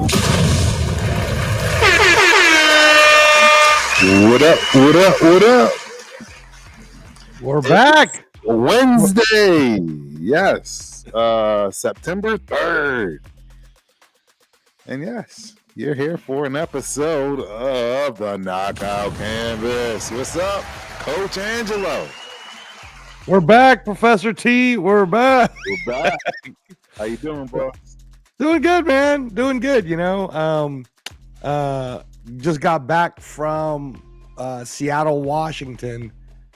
What up? What up? What up? We're back. Wednesday. Yes. September 3rd. And yes, you're here for an episode of the Knockout Canvas. What's up, Coach Angelo? We're back, Professor T. We're back. We're back. How you doing, bro? Doing good, man. Doing good, you know. Just got back from Seattle, Washington.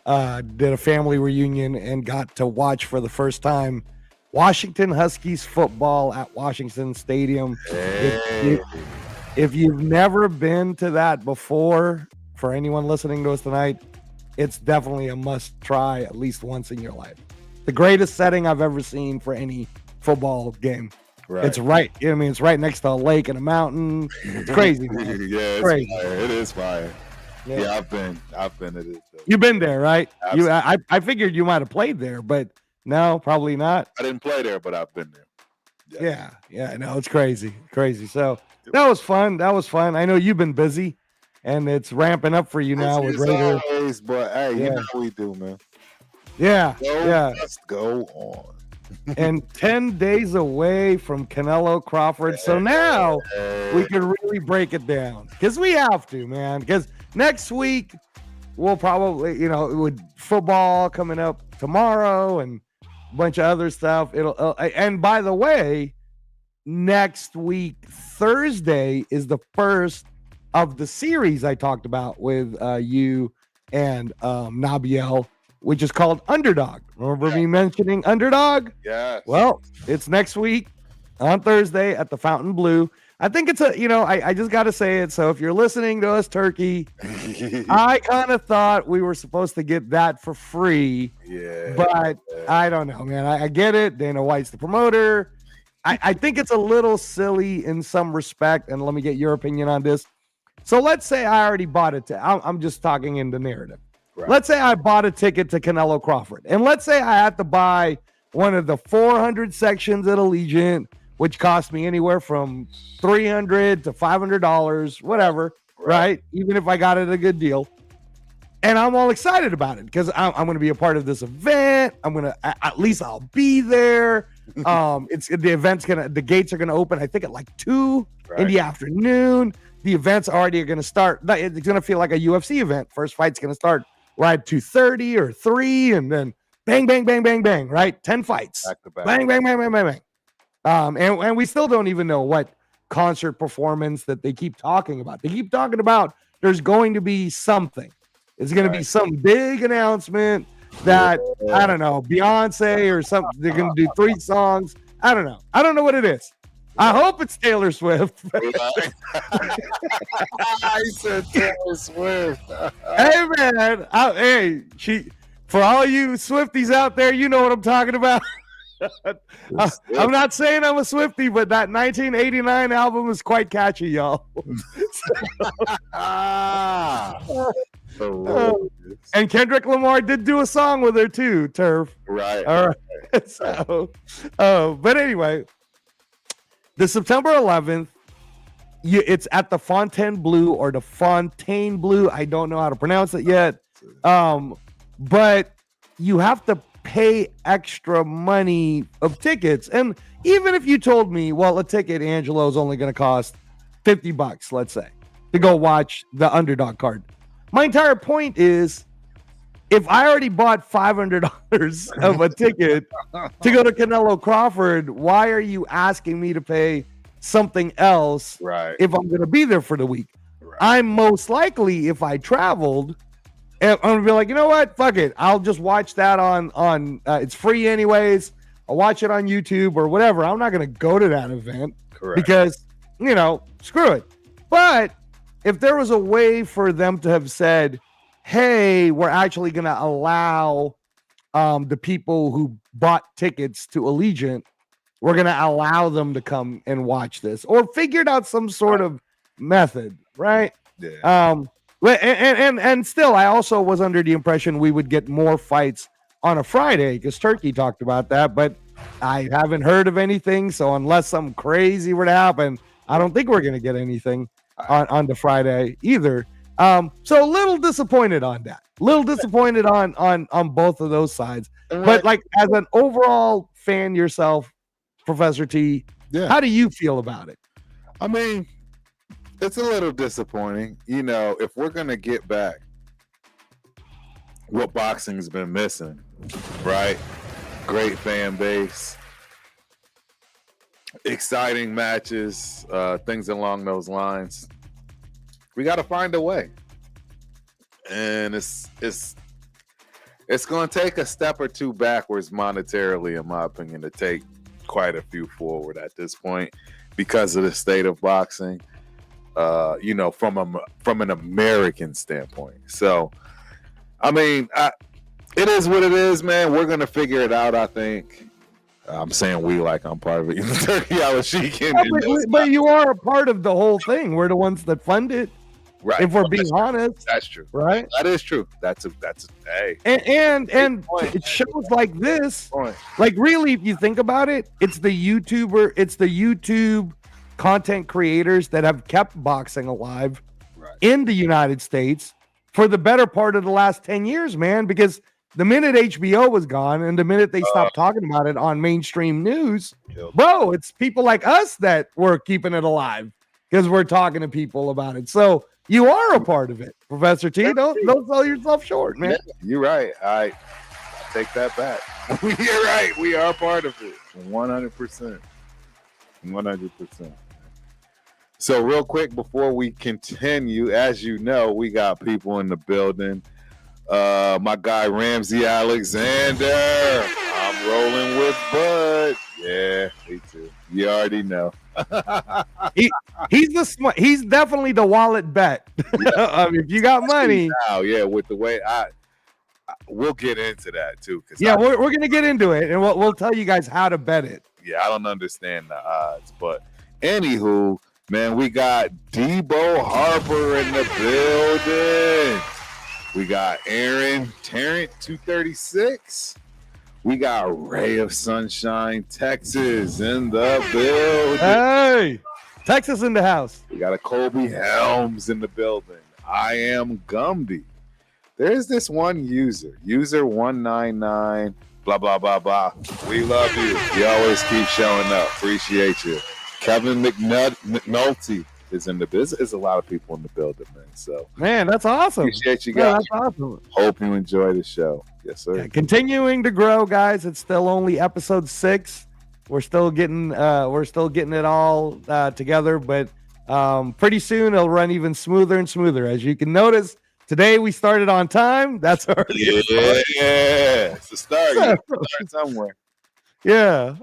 Did a family reunion and got to watch for the first time Washington Huskies football at Washington Stadium. Hey. If you've never been to that before, for anyone listening to us tonight, it's definitely a must try at least once in your life. The greatest setting I've ever seen for any football game. Right. It's right. I mean, it's right next to a lake and a mountain. It's crazy, man. Yeah, it's crazy. Fire. It is fire. Yeah, I've been to this. You've been there, right? Absolutely. I figured you might have played there, but no, probably not. I didn't play there, but I've been there. Yeah. No, it's crazy. So that was fun. I know you've been busy, and it's ramping up for you now with Raider. Always, but hey, you know how we do, man. Yeah. Let's go on. And 10 days away from Canelo Crawford. So now we can really break it down because we have to, man. Because next week we'll probably, with football coming up tomorrow and a bunch of other stuff. And by the way, next week, Thursday, is the first of the series I talked about with you and Nabiel, which is called Underdog. Remember me mentioning Underdog? Yeah. Well, it's next week on Thursday at the Fountain Blue. I think it's I just got to say it. So if you're listening to us, Turkey, I kind of thought we were supposed to get that for free. Yeah. But I don't know, man. I get it. Dana White's the promoter. I think it's a little silly in some respect. And let me get your opinion on this. So let's say I already bought it. I'm just talking in the narrative. Right. Let's say I bought a ticket to Canelo Crawford. And let's say I had to buy one of the 400 sections at Allegiant, which cost me anywhere from $300 to $500, whatever, right? Even if I got it at a good deal. And I'm all excited about it because I'm going to be a part of this event. At least I'll be there. The gates are going to open, I think, at like 2 in the afternoon. The event's already going to start. It's going to feel like a UFC event. First fight's going to start right 2:30 or 3, and then bang, bang, bang, bang, bang, right? 10 fights. Back to back. Bang, bang, bang, bang, bang, bang. And we still don't even know what concert performance that they keep talking about. They keep talking about there's going to be something. It's going to be some big announcement that, I don't know, Beyonce or something. They're going to do 3 songs. I don't know. I don't know what it is. I hope it's Taylor Swift. I said Taylor Swift. Hey, man. For all you Swifties out there, you know what I'm talking about. I'm not saying I'm a Swiftie, but that 1989 album is quite catchy, y'all. And Kendrick Lamar did do a song with her too, Turf. Right. All right. So, but anyway, the September 11th, it's at the Fontainebleau or the Fontainebleau. I don't know how to pronounce it yet. But you have to pay extra money of tickets. And even if you told me, well, a ticket, Angelo, is only going to cost $50, let's say, to go watch the Underdog card. My entire point is, if I already bought $500 of a ticket to go to Canelo Crawford, why are you asking me to pay something else if I'm going to be there for the week? Right. I'm most likely, if I traveled, I'm going to be like, you know what? Fuck it. I'll just watch that on it's free anyways. I'll watch it on YouTube or whatever. I'm not going to go to that event because, screw it. But if there was a way for them to have said, hey, we're actually going to allow the people who bought tickets to Allegiant, we're going to allow them to come and watch this, or figured out some sort of method, right? Yeah. And still, I also was under the impression we would get more fights on a Friday because Turkey talked about that, but I haven't heard of anything. So unless something crazy were to happen, I don't think we're going to get anything on the Friday either. So a little disappointed on that. Little disappointed on both of those sides. But like as an overall fan yourself, Professor T, how do you feel about it? I mean, it's a little disappointing. If we're going to get back what boxing's been missing, right? Great fan base, exciting matches, things along those lines. We got to find a way. And it's going to take a step or two backwards monetarily, in my opinion, to take quite a few forward at this point because of the state of boxing, from an American standpoint. So, I mean, it is what it is, man. We're going to figure it out, I think. I'm saying we like I'm part of it. 30-hour Sheik. But you are a part of the whole thing. We're the ones that fund it. Right. If we're being honest. That's true. Right. That is true. That's hey. And it shows like this. Like really, if you think about it, it's the YouTube content creators that have kept boxing alive in the United States for the better part of the last 10 years, man, because the minute HBO was gone and the minute they stopped talking about it on mainstream news, bro, it's people like us that were keeping it alive because we're talking to people about it. So you are a part of it, Professor T. Don't sell yourself short, man. You're right. I take that back. You're right. We are part of it. 100%. 100%. So real quick before we continue, as you know, we got people in the building. My guy Ramsey Alexander. I'm rolling with Bud. Yeah, me too. You already know. He's definitely the wallet bet. If you got money. Now, with the way we'll get into that too. We're gonna get into it, and we'll tell you guys how to bet it. Yeah, I don't understand the odds, but anywho, man, we got Debo Harper in the building. We got Aaron Terence 236. We got Ray of Sunshine, Texas in the building. Hey, Texas in the house. We got a Kobe Helms in the building. I am Gumby. There's this one user 199, blah, blah, blah, blah. We love you. You always keep showing up. Appreciate you. Kevin McNulty is in the business. There's a lot of people in the building, man. So, man, that's awesome. Appreciate you guys. That's awesome. Hope you enjoy the show. Yes, sir. Yeah, continuing to grow, guys. It's still only episode 6. We're still getting it all together, but pretty soon it'll run even smoother and smoother. As you can notice, today we started on time. That's already it's a start. Start somewhere. Yeah.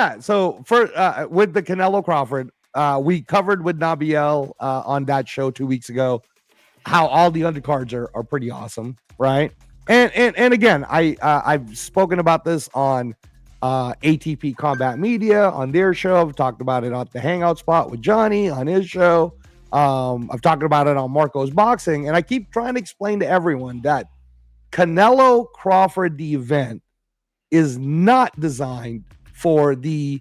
So for with the Canelo Crawford, we covered with Nabiel on that show 2 weeks ago how all the undercards are pretty awesome, right? And again, I've spoken about this on ATP Combat Media on their show. I've talked about it on the Hangout Spot with Johnny on his show. I've talked about it on Marco's Boxing, and I keep trying to explain to everyone that Canelo Crawford, the event, is not designed for the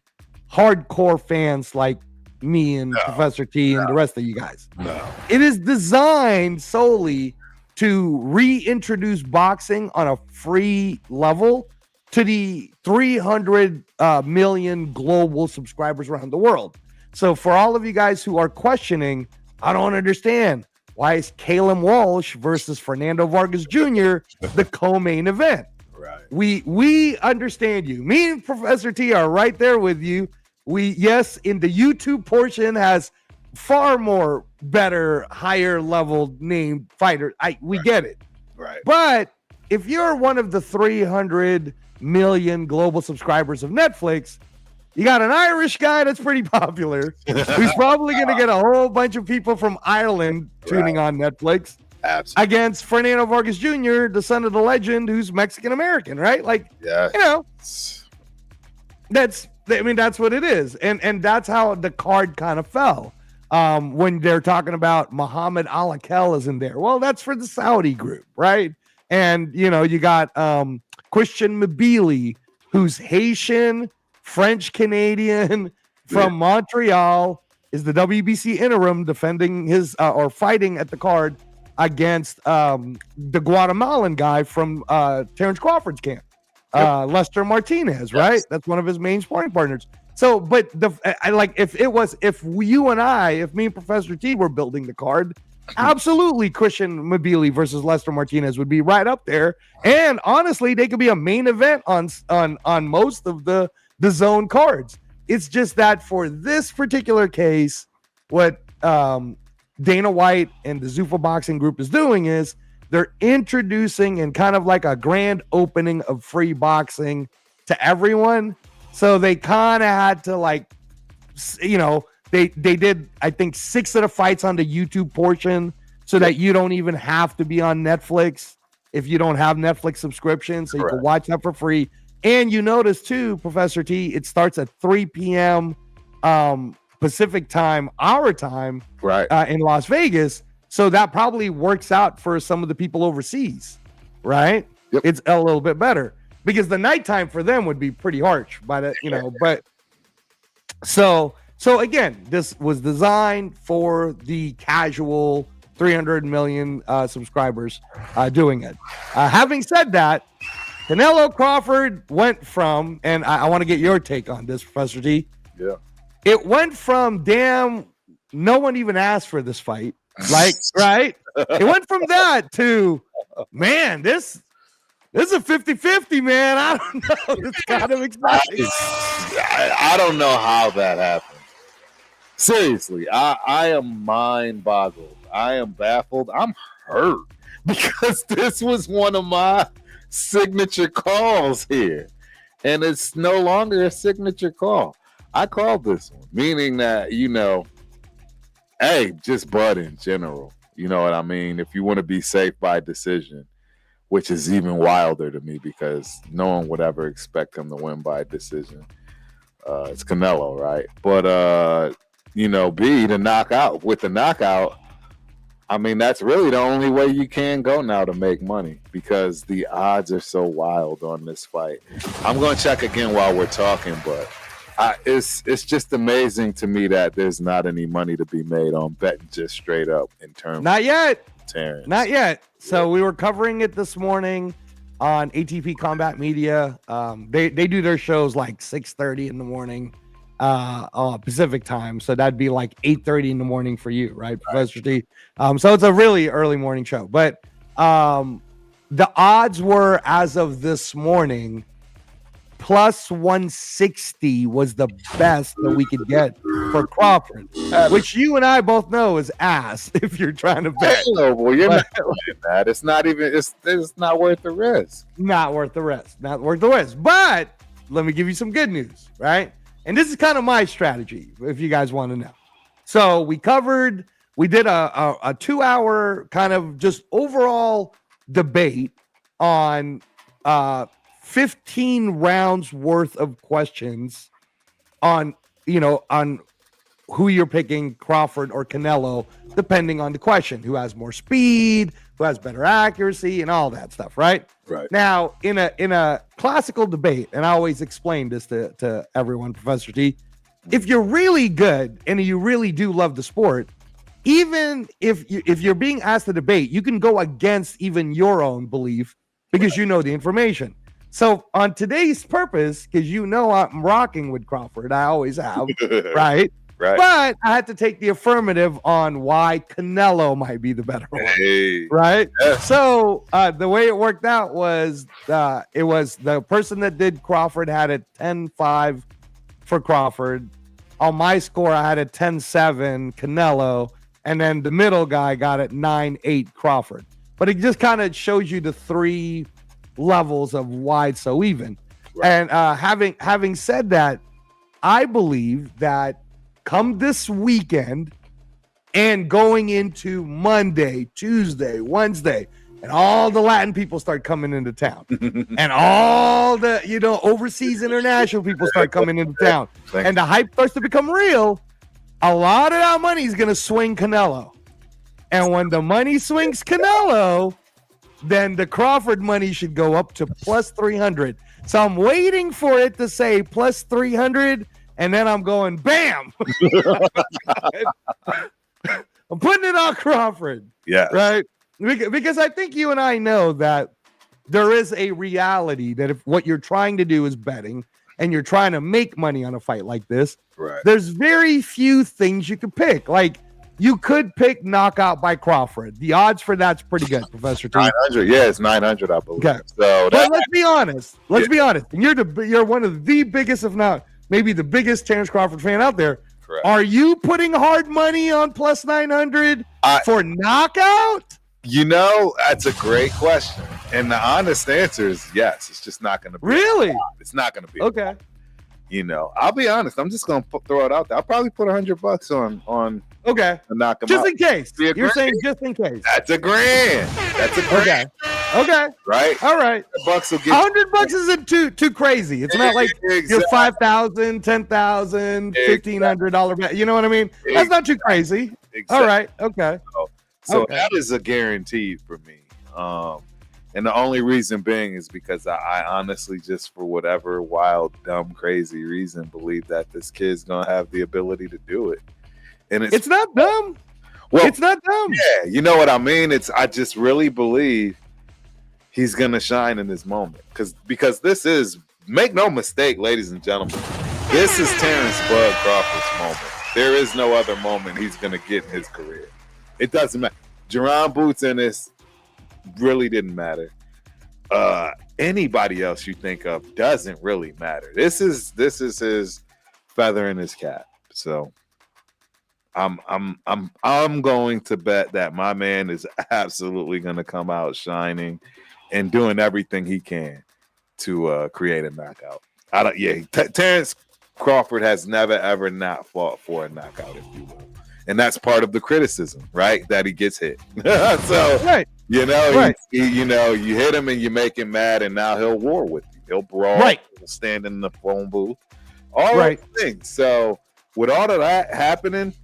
hardcore fans like me and Professor T and the rest of you guys. No. It is designed solely to reintroduce boxing on a free level to the 300 million global subscribers around the world. So for all of you guys who are questioning, I don't understand, why is Caleb Walsh versus Fernando Vargas Jr. the co-main event? Right. We understand you. Me and Professor T are right there with you. Yes, in the YouTube portion has far more better, higher level named fighters. We get it. Right. But if you're one of the 300 million global subscribers of Netflix, you got an Irish guy that's pretty popular who's probably going to get a whole bunch of people from Ireland tuning on Netflix. Absolutely. Against Fernando Vargas Jr., the son of the legend, who's Mexican-American, right? Like, that's what it is. And that's how the card kind of fell. When they're talking about Muhammad Al-Akel is in there. Well, that's for the Saudi group, right? And, you got Christian Mabili, who's Haitian, French-Canadian, from Montreal is the WBC interim defending his or fighting at the card against the Guatemalan guy from Terence Crawford's camp, Lester Martinez, right? That's one of his main sparring partners. So, but if me and Professor T were building the card, absolutely Christian Mabili versus Lester Martinez would be right up there. And honestly, they could be a main event on most of the zone cards. It's just that for this particular case, what Dana White and the Zuffa Boxing Group is doing is they're introducing and kind of like a grand opening of free boxing to everyone. So they kind of had to they did, I think, 6 of the fights on the YouTube portion so that you don't even have to be on Netflix if you don't have Netflix subscription. So you can watch that for free. And you notice too, Professor T, it starts at 3 p.m. Pacific time, our time, in Las Vegas. So that probably works out for some of the people overseas, right? Yep. It's a little bit better because the nighttime for them would be pretty harsh by the, but so again, this was designed for the casual 300 million subscribers doing it. Having said that, Canelo Crawford went from, and I want to get your take on this, Professor T. Yeah. It went from, damn, no one even asked for this fight. Right? It went from that to, man, this is a 50-50, man. I don't know. It's kind of exciting. I don't know how that happened. Seriously, I am mind-boggled. I am baffled. I'm hurt because this was one of my signature calls here, and it's no longer a signature call. I called this one, meaning that, hey, just Bud in general. You know what I mean? If you want to be safe by decision, which is even wilder to me because no one would ever expect him to win by decision. It's Canelo, right? But, B, the knockout. With the knockout, I mean, that's really the only way you can go now to make money because the odds are so wild on this fight. I'm going to check again while we're talking, but it's just amazing to me that there's not any money to be made on betting just straight up in terms Not yet. Terence. Not yet. So we were covering it this morning on ATP Combat Media. They do their shows like 6:30 in the morning Pacific time. So that'd be like 8:30 in the morning for you, right, Professor T? So it's a really early morning show. But the odds were, as of this morning, plus 160 was the best that we could get for Crawford, which you and I both know is ass if you're trying to bet. Well, you're not doing that. It's not even. It's not worth the risk. Not worth the risk. Not worth the risk. But let me give you some good news, right? And this is kind of my strategy, if you guys want to know. So we did a 2-hour kind of just overall debate on 15 rounds worth of questions on who you're picking, Crawford or Canelo, depending on the question. Who has more speed, who has better accuracy, and all that stuff, right? Right. Now, in a classical debate, and I always explain this to everyone, Professor T, if you're really good and you really do love the sport, even if you're being asked to debate, you can go against even your own belief because you know the information. So on today's purpose, because I'm rocking with Crawford, I always have, right? Right. But I had to take the affirmative on why Canelo might be the better one, right? Yeah. So the way it worked out was it was the person that did Crawford had a 10-5 for Crawford. On my score, I had a 10-7 Canelo, and then the middle guy got it 9-8 Crawford. But it just kind of shows you the 3 levels of why it's so even. Right. And having said that, I believe that come this weekend and going into Monday, Tuesday, Wednesday, and all the Latin people start coming into town, and all the overseas international people start coming into town, and the hype starts to become real, a lot of that money is going to swing Canelo. And when the money swings Canelo, then the Crawford money should go up to plus 300. So I'm waiting for it to say plus 300 and then I'm going bam. I'm putting it on Crawford. Yeah. Right? Because I think you and I know that there is a reality that if what you're trying to do is betting and you're trying to make money on a fight like this, Right. there's very few things you could pick. Like, you could pick knockout by Crawford. The odds for that's pretty good, Professor T. 900. Yeah, it's 900, I believe. Okay. So but let's be honest. Let's be honest. And you're one of the biggest, if not maybe the biggest Terence Crawford fan out there. Correct. Are you putting hard money on plus 900 for knockout? You know, that's a great question. And the honest answer is yes. It's just not going to be. Really? It's not going to be. Okay. You know, I'll be honest. I'm just going to throw it out there. I'll probably put $100 on. Okay. To knock him just out. In case. You're grand. saying just in case. That's $1,000. That's $1,000. Okay. Right. All right. $100 will get $100 isn't too crazy. It's not like your $5,000, $10,000, $1,500 bet. You know what I mean? That's not too crazy. Exactly. All right. Okay. So that is a guaranteed for me. And the only reason being is because I honestly, just for whatever wild, dumb, crazy reason, believe that this kid's gonna have the ability to do it. And it's not dumb. Well, it's not dumb. Yeah, you know what I mean? I just really believe he's gonna shine in this moment. Because this is, make no mistake, ladies and gentlemen, this is Terence Bud Crawford's moment. There is no other moment he's gonna get in his career. It doesn't matter. Jerron Boots in this really didn't matter. Anybody else you think of doesn't really matter. This is his feather in his cap. So I'm going to bet that my man is absolutely going to come out shining and doing everything he can to create a knockout. Terence Crawford has never ever not fought for a knockout, if you will. And that's part of the criticism, right? That he gets hit. So, right. You hit him and you make him mad, and now he'll war with you. He'll brawl. Right. He'll stand in the phone booth. All right. Things. So, with all of that happening,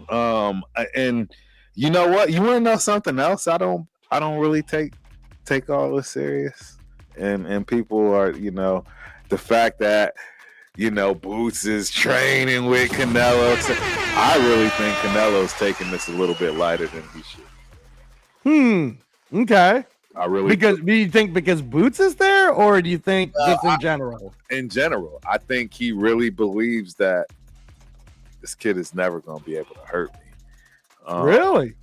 and you know what? You want to know something else? I don't really take all this serious. And people are, the fact that Boots is training with Canelo. I really think Canelo's taking this a little bit lighter than he should. Okay. I really do you think because Boots is there, or do you think just in general? In general, I think he really believes that this kid is never going to be able to hurt me. Really?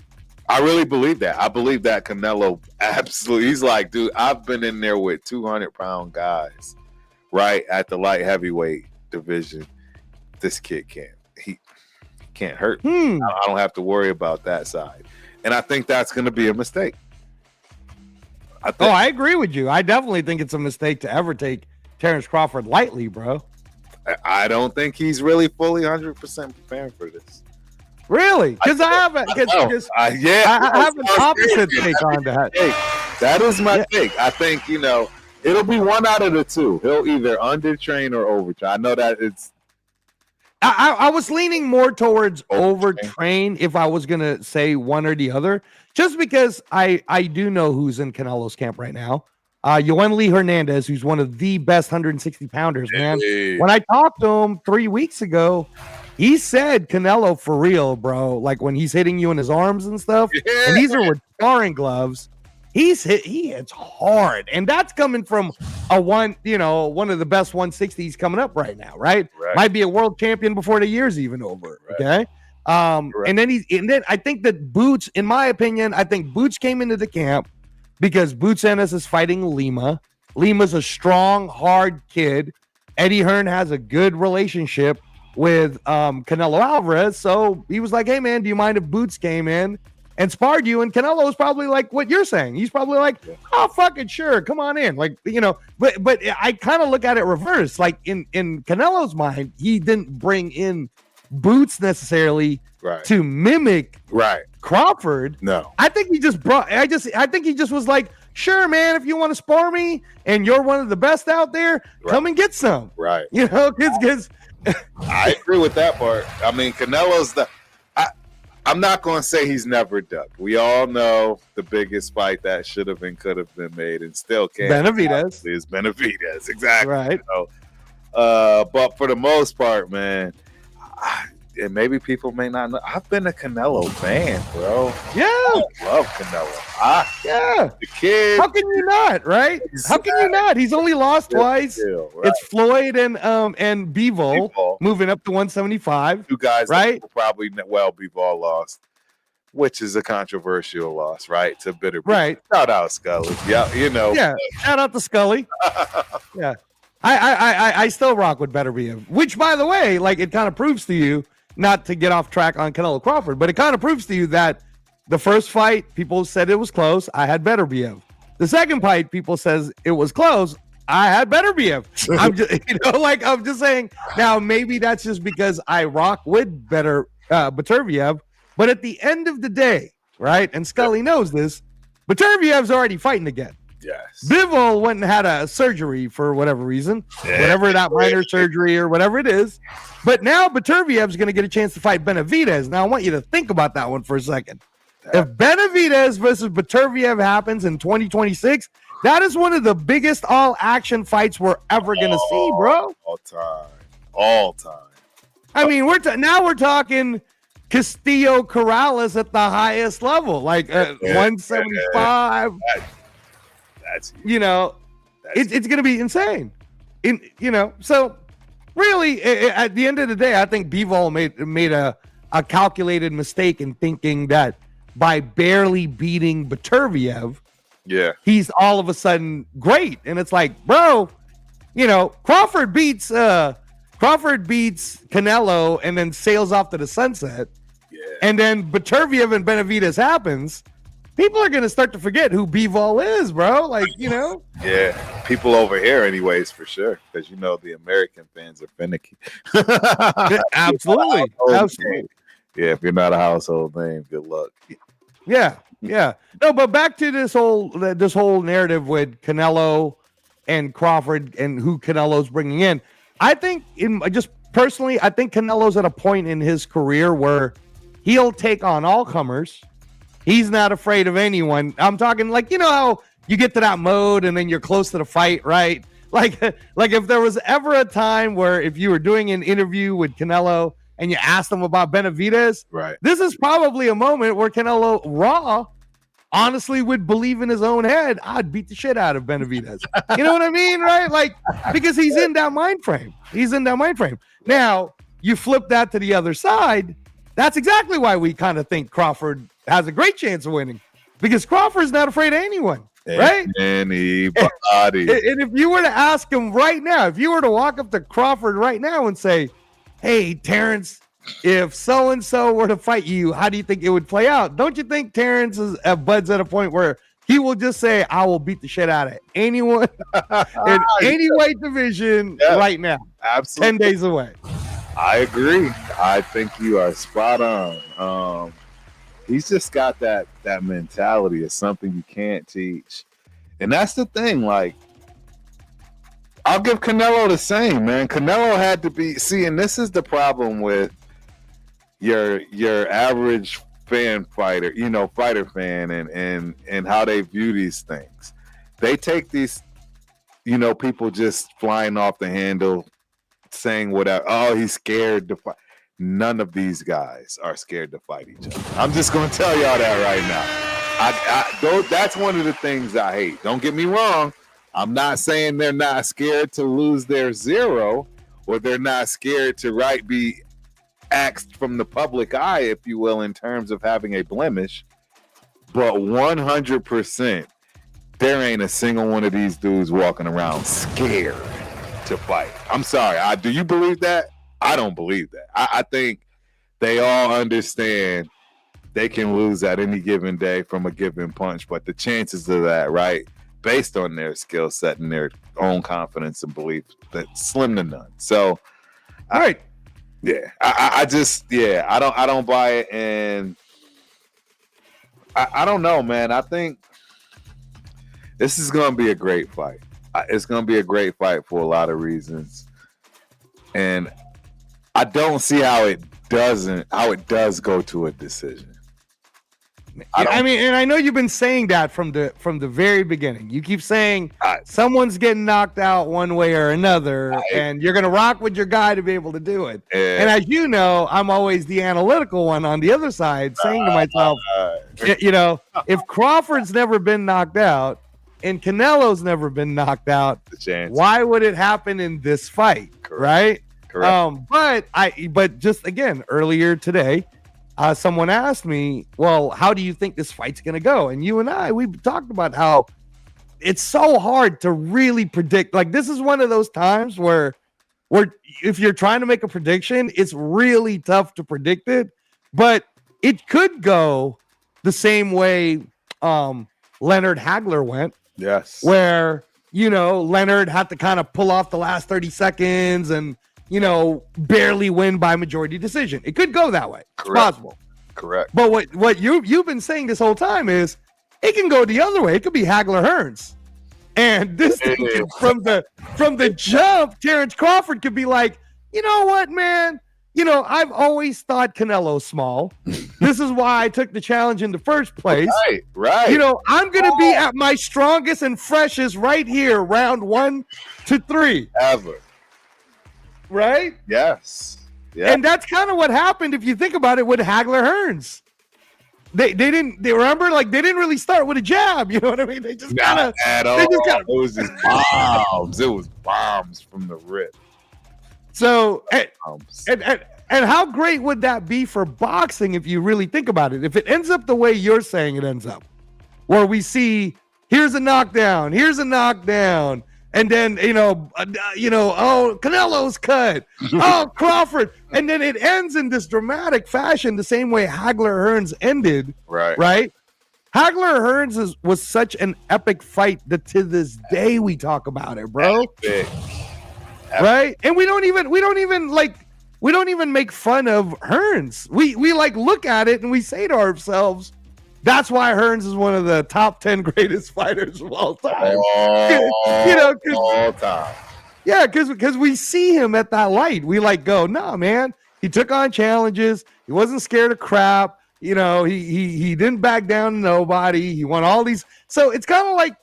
I really believe that. I believe that Canelo absolutely. He's like, dude, I've been in there with 200-pound guys. Right at the light heavyweight division, this kid can't hurt me. I don't have to worry about that side, and I think that's going to be a mistake. I agree with you. I definitely think it's a mistake to ever take Terence Crawford lightly, bro. I don't think he's really fully 100% prepared for this. Really? Because I have an opposite take on that. Hey, that is my take. I think it'll be one out of the two. He'll either undertrain or overtrain. I know that it's. I was leaning more towards overtrain if I was gonna say one or the other, just because I do know who's in Canelo's camp right now. Yoan Lee Hernandez, who's one of the best 160 pounders, man. Hey. When I talked to him 3 weeks ago, he said Canelo for real, bro. Like when he's hitting you in his arms and stuff, and these are with sparring gloves. He hits hard, and that's coming from one of the best 160s coming up right now, right? Might be a world champion before the year's even over. Okay. And then I think that Boots, in my opinion, I think Boots came into the camp because Boots Ennis is fighting Lima. Lima's a strong, hard kid. Eddie Hearn has a good relationship with Canelo Alvarez, so he was like, "Hey man, do you mind if Boots came in and sparred you?" And Canelo was probably like what you're saying. He's probably like, "Oh, fucking sure, come on in." Like, but I kind of look at it reverse. Like in Canelo's mind, he didn't bring in Boots necessarily to mimic Crawford. No, I think he just I think he just was like, "Sure, man, if you want to spar me and you're one of the best out there, come and get some." Right. Because I agree with that part. I mean, Canelo's I'm not going to say he's never ducked. We all know the biggest fight that should have and could have been made and still can't. Benavidez. Is Benavidez, exactly. Right. But for the most part, man, and maybe people may not know, I've been a Canelo fan, bro. Yeah, I love Canelo. yeah. The kid. How can you not, right? How can you not? He's only lost twice. Right. It's Floyd and Bivol moving up to 175. Two guys right? that will probably Bivol lost, which is a controversial loss, right? To Bitter. Right. Shout out Scully. Yeah, you know. Yeah. Shout out to Scully. Yeah. I still rock with Beterbiev, which, by the way, like, it kind of proves to you, not to get off track on Canelo Crawford, but it kind of proves to you that the first fight, people said it was close. I had Beterbiev. The second fight, people says it was close. I had Beterbiev. I'm just, I'm just saying. Now, maybe that's just because I rock with Beterbiev, but at the end of the day, right? And Scully knows this. Beterbiev's already fighting again. Yes. Bivol went and had a surgery for whatever reason, whatever that minor surgery or whatever it is. But now Beterbiev's going to get a chance to fight Benavidez. Now, I want you to think about that one for a second. If Benavidez versus Beterbiev happens in 2026, that is one of the biggest all-action fights we're ever going to see, bro. All time. I mean, we're talking Castillo Corrales at the highest level, like 175. That's it's going to be insane. So really, at the end of the day, I think Bivol made a calculated mistake in thinking that by barely beating Beterbiev, he's all of a sudden great. And it's like, bro, Crawford beats Canelo and then sails off to the sunset. Yeah. And then Beterbiev and Benavidez happens. People are going to start to forget who Bivol is, bro. Like, Yeah, people over here anyways, for sure. Because, the American fans are finicky. Absolutely. Absolutely. Yeah, if you're not a household name, good luck. Yeah. No, but back to this whole narrative with Canelo and Crawford and who Canelo's bringing in. I think, personally, I think Canelo's at a point in his career where he'll take on all comers. He's not afraid of anyone. I'm talking like, how you get to that mode and then you're close to the fight, right? Like if there was ever a time where if you were doing an interview with Canelo and you asked him about Benavidez, right? This is probably a moment where Canelo raw honestly would believe in his own head, I'd beat the shit out of Benavidez. You know what I mean, right? Like, because he's in that mind frame. Now, you flip that to the other side. That's exactly why we kind of think Crawford has a great chance of winning, because Crawford's not afraid of anyone, right? Anybody. And if you were to ask him right now, if you were to walk up to Crawford right now and say, hey, Terence, if so-and-so were to fight you, how do you think it would play out? Don't you think Terence is Bud's at a point where he will just say, I will beat the shit out of anyone in any weight division right now? Absolutely. 10 days away. I agree. I think you are spot on. He's just got that mentality of something you can't teach. And that's the thing. Like, I'll give Canelo the same, man. Canelo had to be, and this is the problem with your average fighter fan and how they view these things. They take these, people just flying off the handle, saying whatever. Oh, he's scared to fight. None of these guys are scared to fight each other. I'm just going to tell y'all that right now. That's one of the things I hate. Don't get me wrong. I'm not saying they're not scared to lose their zero, or they're not scared to be axed from the public eye, if you will, in terms of having a blemish. But 100%, there ain't a single one of these dudes walking around scared to fight. I'm sorry. Do you believe that? I don't believe that. I think they all understand they can lose at any given day from a given punch, but the chances of that, right, based on their skill set and their own confidence and belief, that's slim to none. So, right. I don't buy it, and I don't know, man. I think this is going to be a great fight. It's going to be a great fight for a lot of reasons, and I don't see how it does go to a decision. I mean, and I know you've been saying that from the very beginning. You keep saying someone's getting knocked out one way or another, and you're gonna rock with your guy to be able to do it. And as you know, I'm always the analytical one on the other side, saying to myself, you know, if Crawford's never been knocked out and Canelo's never been knocked out, why would it happen in this fight? Right? Correct. But just again, earlier today, someone asked me, well, how do you think this fight's going to go? And you and I, we talked about how it's so hard to really predict. Like, this is one of those times where if you're trying to make a prediction, it's really tough to predict it, but it could go the same way Leonard Hagler went. Yes. Where, you know, Leonard had to kind of pull off the last 30 seconds and, you know, barely win by majority decision. It could go that way. It's possible. Correct. But what you've been saying this whole time is it can go the other way. It could be Hagler Hearns. And this thing from the jump, Terence Crawford could be like, you know what, man? You know, I've always thought Canelo's small. This is why I took the challenge in the first place. Right. You know, I'm going to be at my strongest and freshest right here, round 1 to 3. Ever. Right? Yes. And that's kind of what happened if you think about it with Hagler Hearns. They didn't really start with a jab, you know what I mean? They just kind of it was just bombs. It was bombs from the rip. So and how great would that be for boxing if you really think about it? If it ends up the way you're saying it ends up, where we see here's a knockdown, and then oh, Canelo's cut, oh, Crawford, and then it ends in this dramatic fashion, the same way Hagler Hearns ended. Right. Hagler Hearns was such an epic fight that to this day we talk about it, bro. Epic. Right, and we don't even make fun of Hearns. We like look at it and we say to ourselves, that's why Hearns is one of the top 10 greatest fighters of all time. All time. Yeah, because we see him at that light. We like go, nah, man. He took on challenges. He wasn't scared of crap. You know, he didn't back down to nobody. He won all these. So it's kind of like,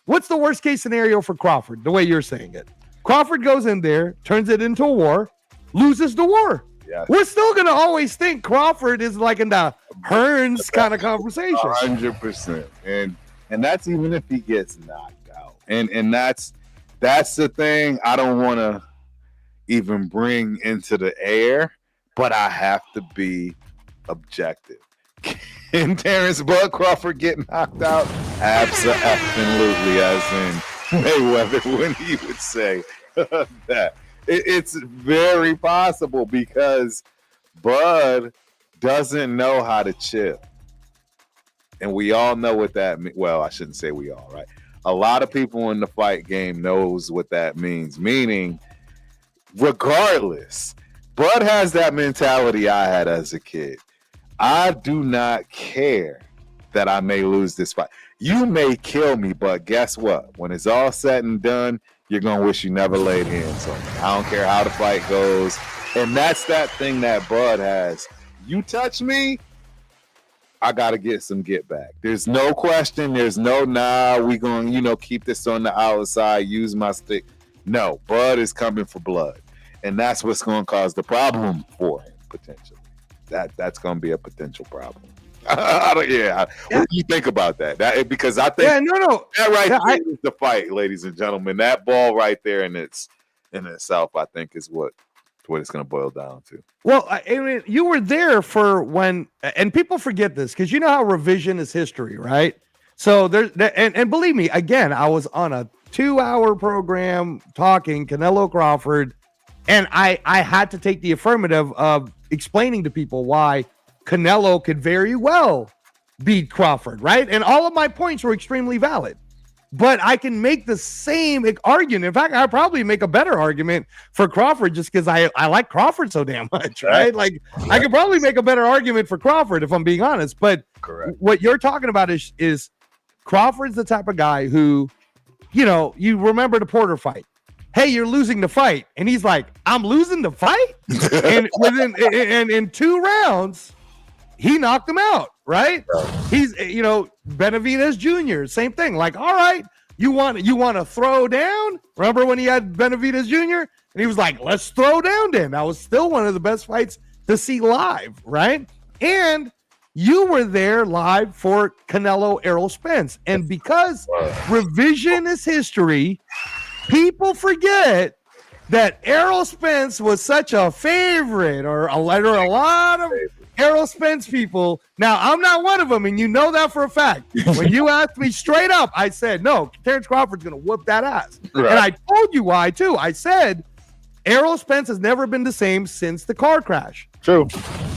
what's the worst case scenario for Crawford? The way you're saying it, Crawford goes in there, turns it into a war, loses the war. Yes. We're still going to always think Crawford is like in the Hearns kind of conversation. 100%. And that's even if he gets knocked out. And that's the thing I don't want to even bring into the air, but I have to be objective. Can Terence Bud Crawford get knocked out? Absolutely, as in Mayweather when he would say that. It's very possible because Bud doesn't know how to chill. And we all know what that means. Well, I shouldn't say we all, right? A lot of people in the fight game knows what that means. Meaning, regardless, Bud has that mentality I had as a kid. I do not care that I may lose this fight. You may kill me, but guess what? When it's all said and done, you're going to wish you never laid hands on me. I don't care how the fight goes. And that's that thing that Bud has. You touch me, I got to get some get back. There's no question. There's no, we going to, keep this on the outside, use my stick. No, Bud is coming for blood. And that's what's going to cause the problem for him, potentially. That's going to be a potential problem. What do you think about that? Because I think that there is the fight, ladies and gentlemen. That ball right there in itself, I think, is what it's going to boil down to. Well, I mean, you were there for when, and people forget this because you know how revision is history, right? So and believe me, again, I was on a 2-hour program talking Canelo Crawford, and I had to take the affirmative of explaining to people why Canelo could very well beat Crawford, right? And all of my points were extremely valid. But I can make the same argument. In fact, I'll probably make a better argument for Crawford just because I like Crawford so damn much, right? Like, I could probably make a better argument for Crawford if I'm being honest. But what you're talking about is Crawford's the type of guy who, you remember the Porter fight. Hey, you're losing the fight. And he's like, I'm losing the fight? And in 2 rounds, he knocked him out. right? He's Benavidez Jr. Same thing. Like, all right, you want to throw down? Remember when he had Benavidez Jr. and he was like, let's throw down. Then that was still one of the best fights to see live, right? And you were there live for Canelo Errol Spence, and because revision is history, people forget that Errol Spence was such a favorite, or a lot of Errol Spence people. Now, I'm not one of them, and you know that for a fact. When you asked me straight up, I said, no, Terence Crawford's going to whoop that ass. Right. And I told you why, too. I said, Errol Spence has never been the same since the car crash. True.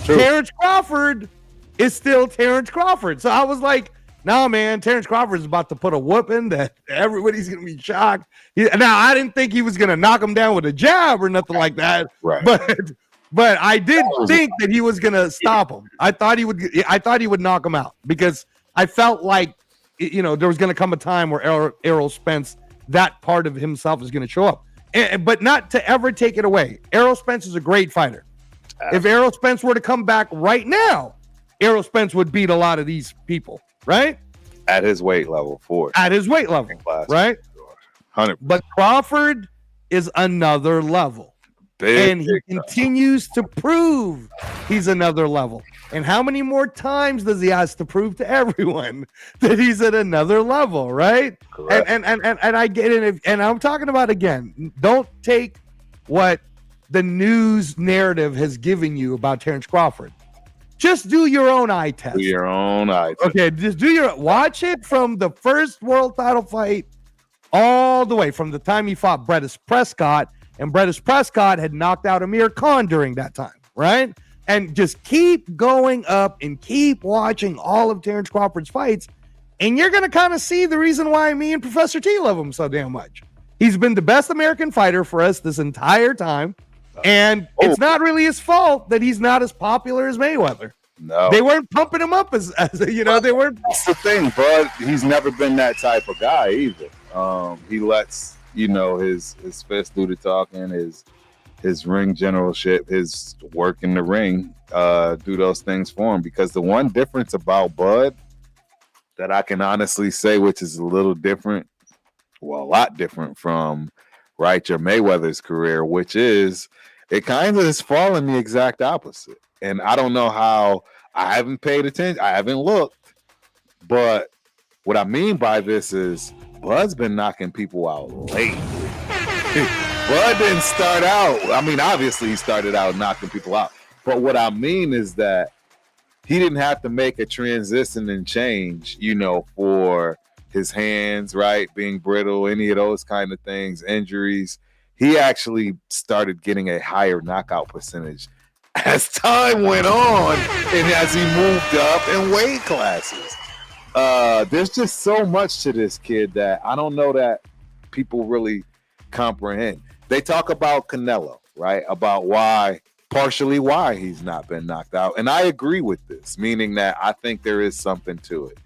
Terence Crawford is still Terence Crawford. So I was like, no, man, Terence Crawford is about to put a whooping that everybody's going to be shocked. Now, I didn't think he was going to knock him down with a jab or nothing like that. Right. But I did think that he was going to stop him. I thought he would knock him out, because I felt like, there was going to come a time where Errol Spence, that part of himself, is going to show up. But not to ever take it away. Errol Spence is a great fighter. If Errol Spence were to come back right now, Errol Spence would beat a lot of these people. Right? At his weight level, right? 100%. But Crawford is another level. And he continues to prove he's another level. And how many more times does he have to prove to everyone that he's at another level, right? Correct. And I get it. And I'm talking about, again, don't take what the news narrative has given you about Terence Crawford. Just do your own eye test. Okay, just watch it from the first world title fight all the way, from the time he fought Brettis Prescott, and Brettis Prescott had knocked out Amir Khan during that time, right? And just keep going up and keep watching all of Terence Crawford's fights, and you're going to kind of see the reason why me and Professor T love him so damn much. He's been the best American fighter for us this entire time. And it's not really his fault that he's not as popular as Mayweather. No, they weren't pumping him up as they weren't. That's the thing, bud. He's never been that type of guy either. He lets his fist do the talking, his ring generalship, his work in the ring, do those things for him. Because the one difference about Bud that I can honestly say, which is a little different, well, a lot different from your Mayweather's career, which is it kind of is falling the exact opposite. And I don't know how. I haven't paid attention. I haven't looked. But what I mean by this is Bud's been knocking people out late. Bud didn't start out. I mean, obviously he started out knocking people out. But what I mean is that he didn't have to make a transition and change, for his hands, right, being brittle, any of those kind of things, injuries. He actually started getting a higher knockout percentage as time went on and as he moved up in weight classes. There's just so much to this kid that I don't know that people really comprehend. They talk about Canelo, right? About partially why he's not been knocked out. And I agree with this, meaning that I think there is something to it.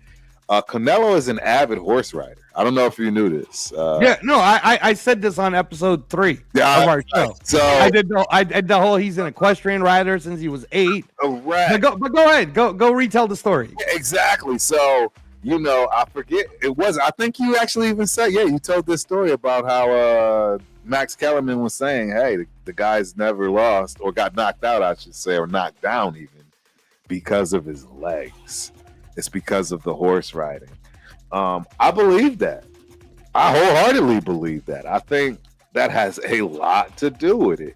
Canelo is an avid horse rider. I don't know if you knew this. I said this on episode 3 of our show. So I did the whole he's an equestrian rider since he was 8. Correct. But go ahead. Go retell the story. Exactly. So, I forget. I think you actually even said, you told this story about how Max Kellerman was saying, hey, the guy's never lost or got knocked out, I should say, or knocked down even because of his legs. It's because of the horse riding. I believe that. I wholeheartedly believe that. I think that has a lot to do with it.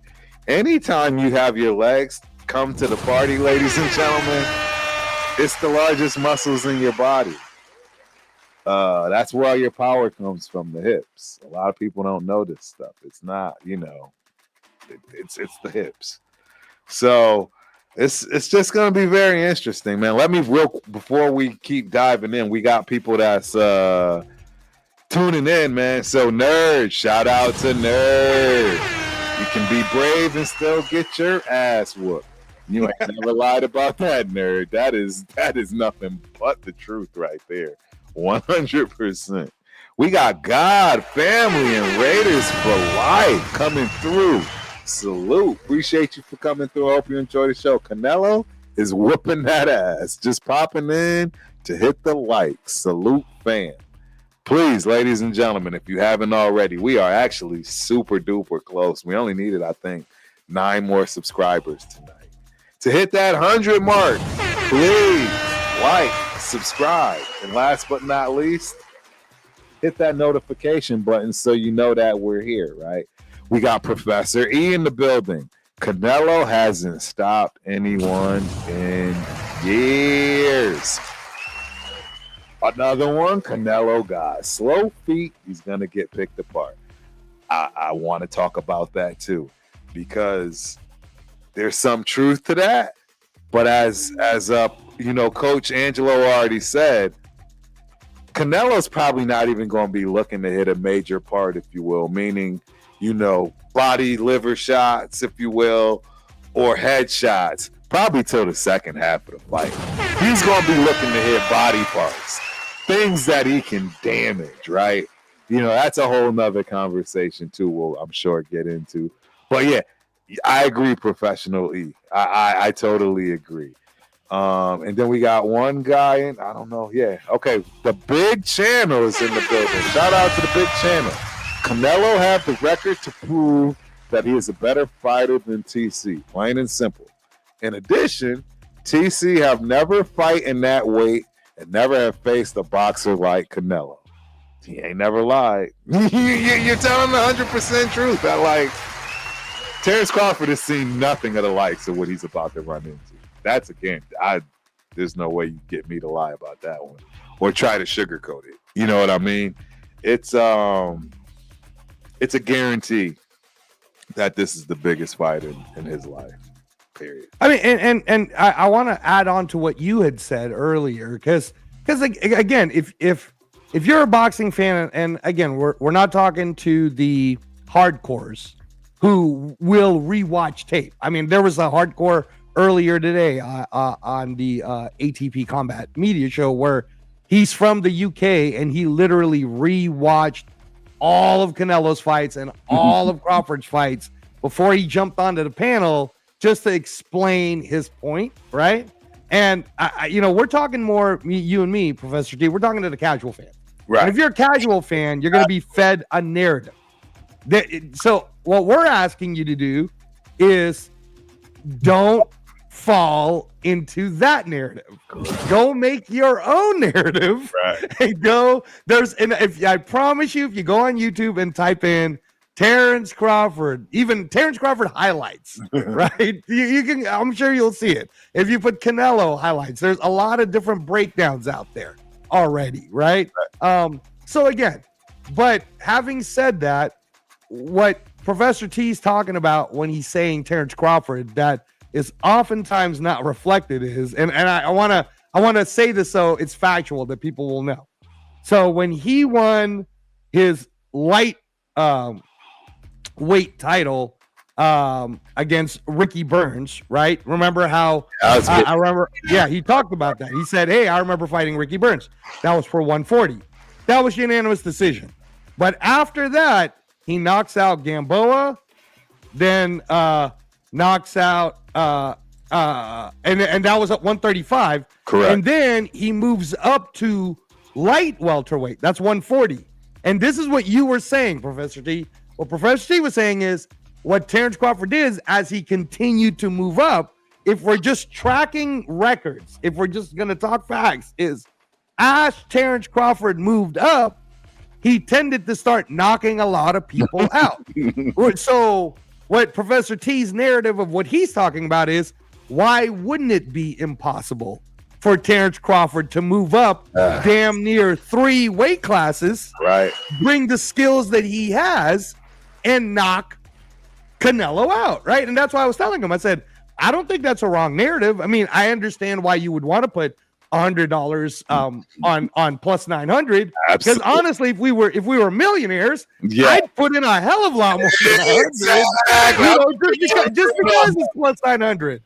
Anytime you have your legs come to the party, ladies and gentlemen, it's the largest muscles in your body. That's where all your power comes from, the hips. A lot of people don't know this stuff. It's not, it's the hips. So it's just gonna be very interesting, man. Before we keep diving in, we got people that's tuning in, man. So Nerd, shout out to Nerd. You can be brave and still get your ass whooped. You ain't never lied about that, Nerd. That is nothing but the truth right there. 100%. We got God, family, and Raiders for life coming through. Salute. Appreciate you for coming through. I hope you enjoy the show. Canelo is whooping that ass. Just popping in to hit the like. Salute, fam. Please, ladies and gentlemen, if you haven't already, we are actually super duper close. We only needed, I think, 9 more subscribers tonight. To hit that 100 mark, please like, subscribe, and last but not least, hit that notification button so you know that we're here, right? We got Professor E in the building. Canelo hasn't stopped anyone in years. Another one, Canelo got slow feet. He's going to get picked apart. I want to talk about that too, because there's some truth to that. But as Coach Angelo already said, Canelo's probably not even going to be looking to hit a major part, if you will, meaning, body, liver shots, if you will, or head shots, probably till the second half of the fight. He's going to be looking to hit body parts, things that he can damage, right? That's a whole nother conversation too, we'll, I'm sure, get into. But yeah, I agree, Professional E. I totally agree. And then we got one guy in, I don't know. Yeah. Okay. The Big Channel is in the building. Shout out to the Big Channel. Canelo have the record to prove that he is a better fighter than TC. Plain and simple. In addition, TC have never fight in that weight and never have faced a boxer like Canelo. He ain't never lied. You're telling the 100% truth. Terence Crawford has seen nothing of the likes of what he's about to run into. That's a game. There's no way you get me to lie about that one or try to sugarcoat it. You know what I mean? It's a guarantee that this is the biggest fight in his life. Period. I mean, and I want to add on to what you had said earlier, because again, if you're a boxing fan, and again, we're not talking to the hardcores who will rewatch tape. I mean, there was a hardcore earlier today on the ATP Combat Media Show where he's from the UK and he literally rewatched all of Canelo's fights and all of Crawford's fights before he jumped onto the panel just to explain his point, right? And we're talking more, you and me, Professor D, we're talking to the casual fan. Right. And if you're a casual fan, you're going to be fed a narrative. So what we're asking you to do is don't fall into that narrative. Go make your own narrative. Right. And I promise you, if you go on YouTube and type in Terence Crawford, even Terence Crawford highlights, right? You can, I'm sure you'll see it. If you put Canelo highlights, there's a lot of different breakdowns out there already, right? So again, but having said that, what Professor T is talking about when he's saying Terence Crawford, that is oftentimes not reflected is, and I want to say this so it's factual that people will know. So when he won his light weight title against Ricky Burns, right? Remember how I remember? Yeah, he talked about that. He said, "Hey, I remember fighting Ricky Burns. That was for 140. That was unanimous decision." But after that, he knocks out Gamboa, then knocks out and that was at 135. Correct. And then he moves up to light welterweight. That's 140. And this is what you were saying, Professor T. What Professor T was saying is what Terence Crawford did as he continued to move up. If we're just tracking records, if we're just going to talk facts, is as Terence Crawford moved up, he tended to start knocking a lot of people out. So what Professor T's narrative of what he's talking about is, why wouldn't it be impossible for Terence Crawford to move up damn near 3 weight classes, right? Bring the skills that he has and knock Canelo out, right? And that's why I was telling him, I said, I don't think that's a wrong narrative. I mean, I understand why you would want to put $100 on plus 900, because honestly, if we were millionaires, I'd put in a hell of a lot more than exactly. Just because it's plus 900.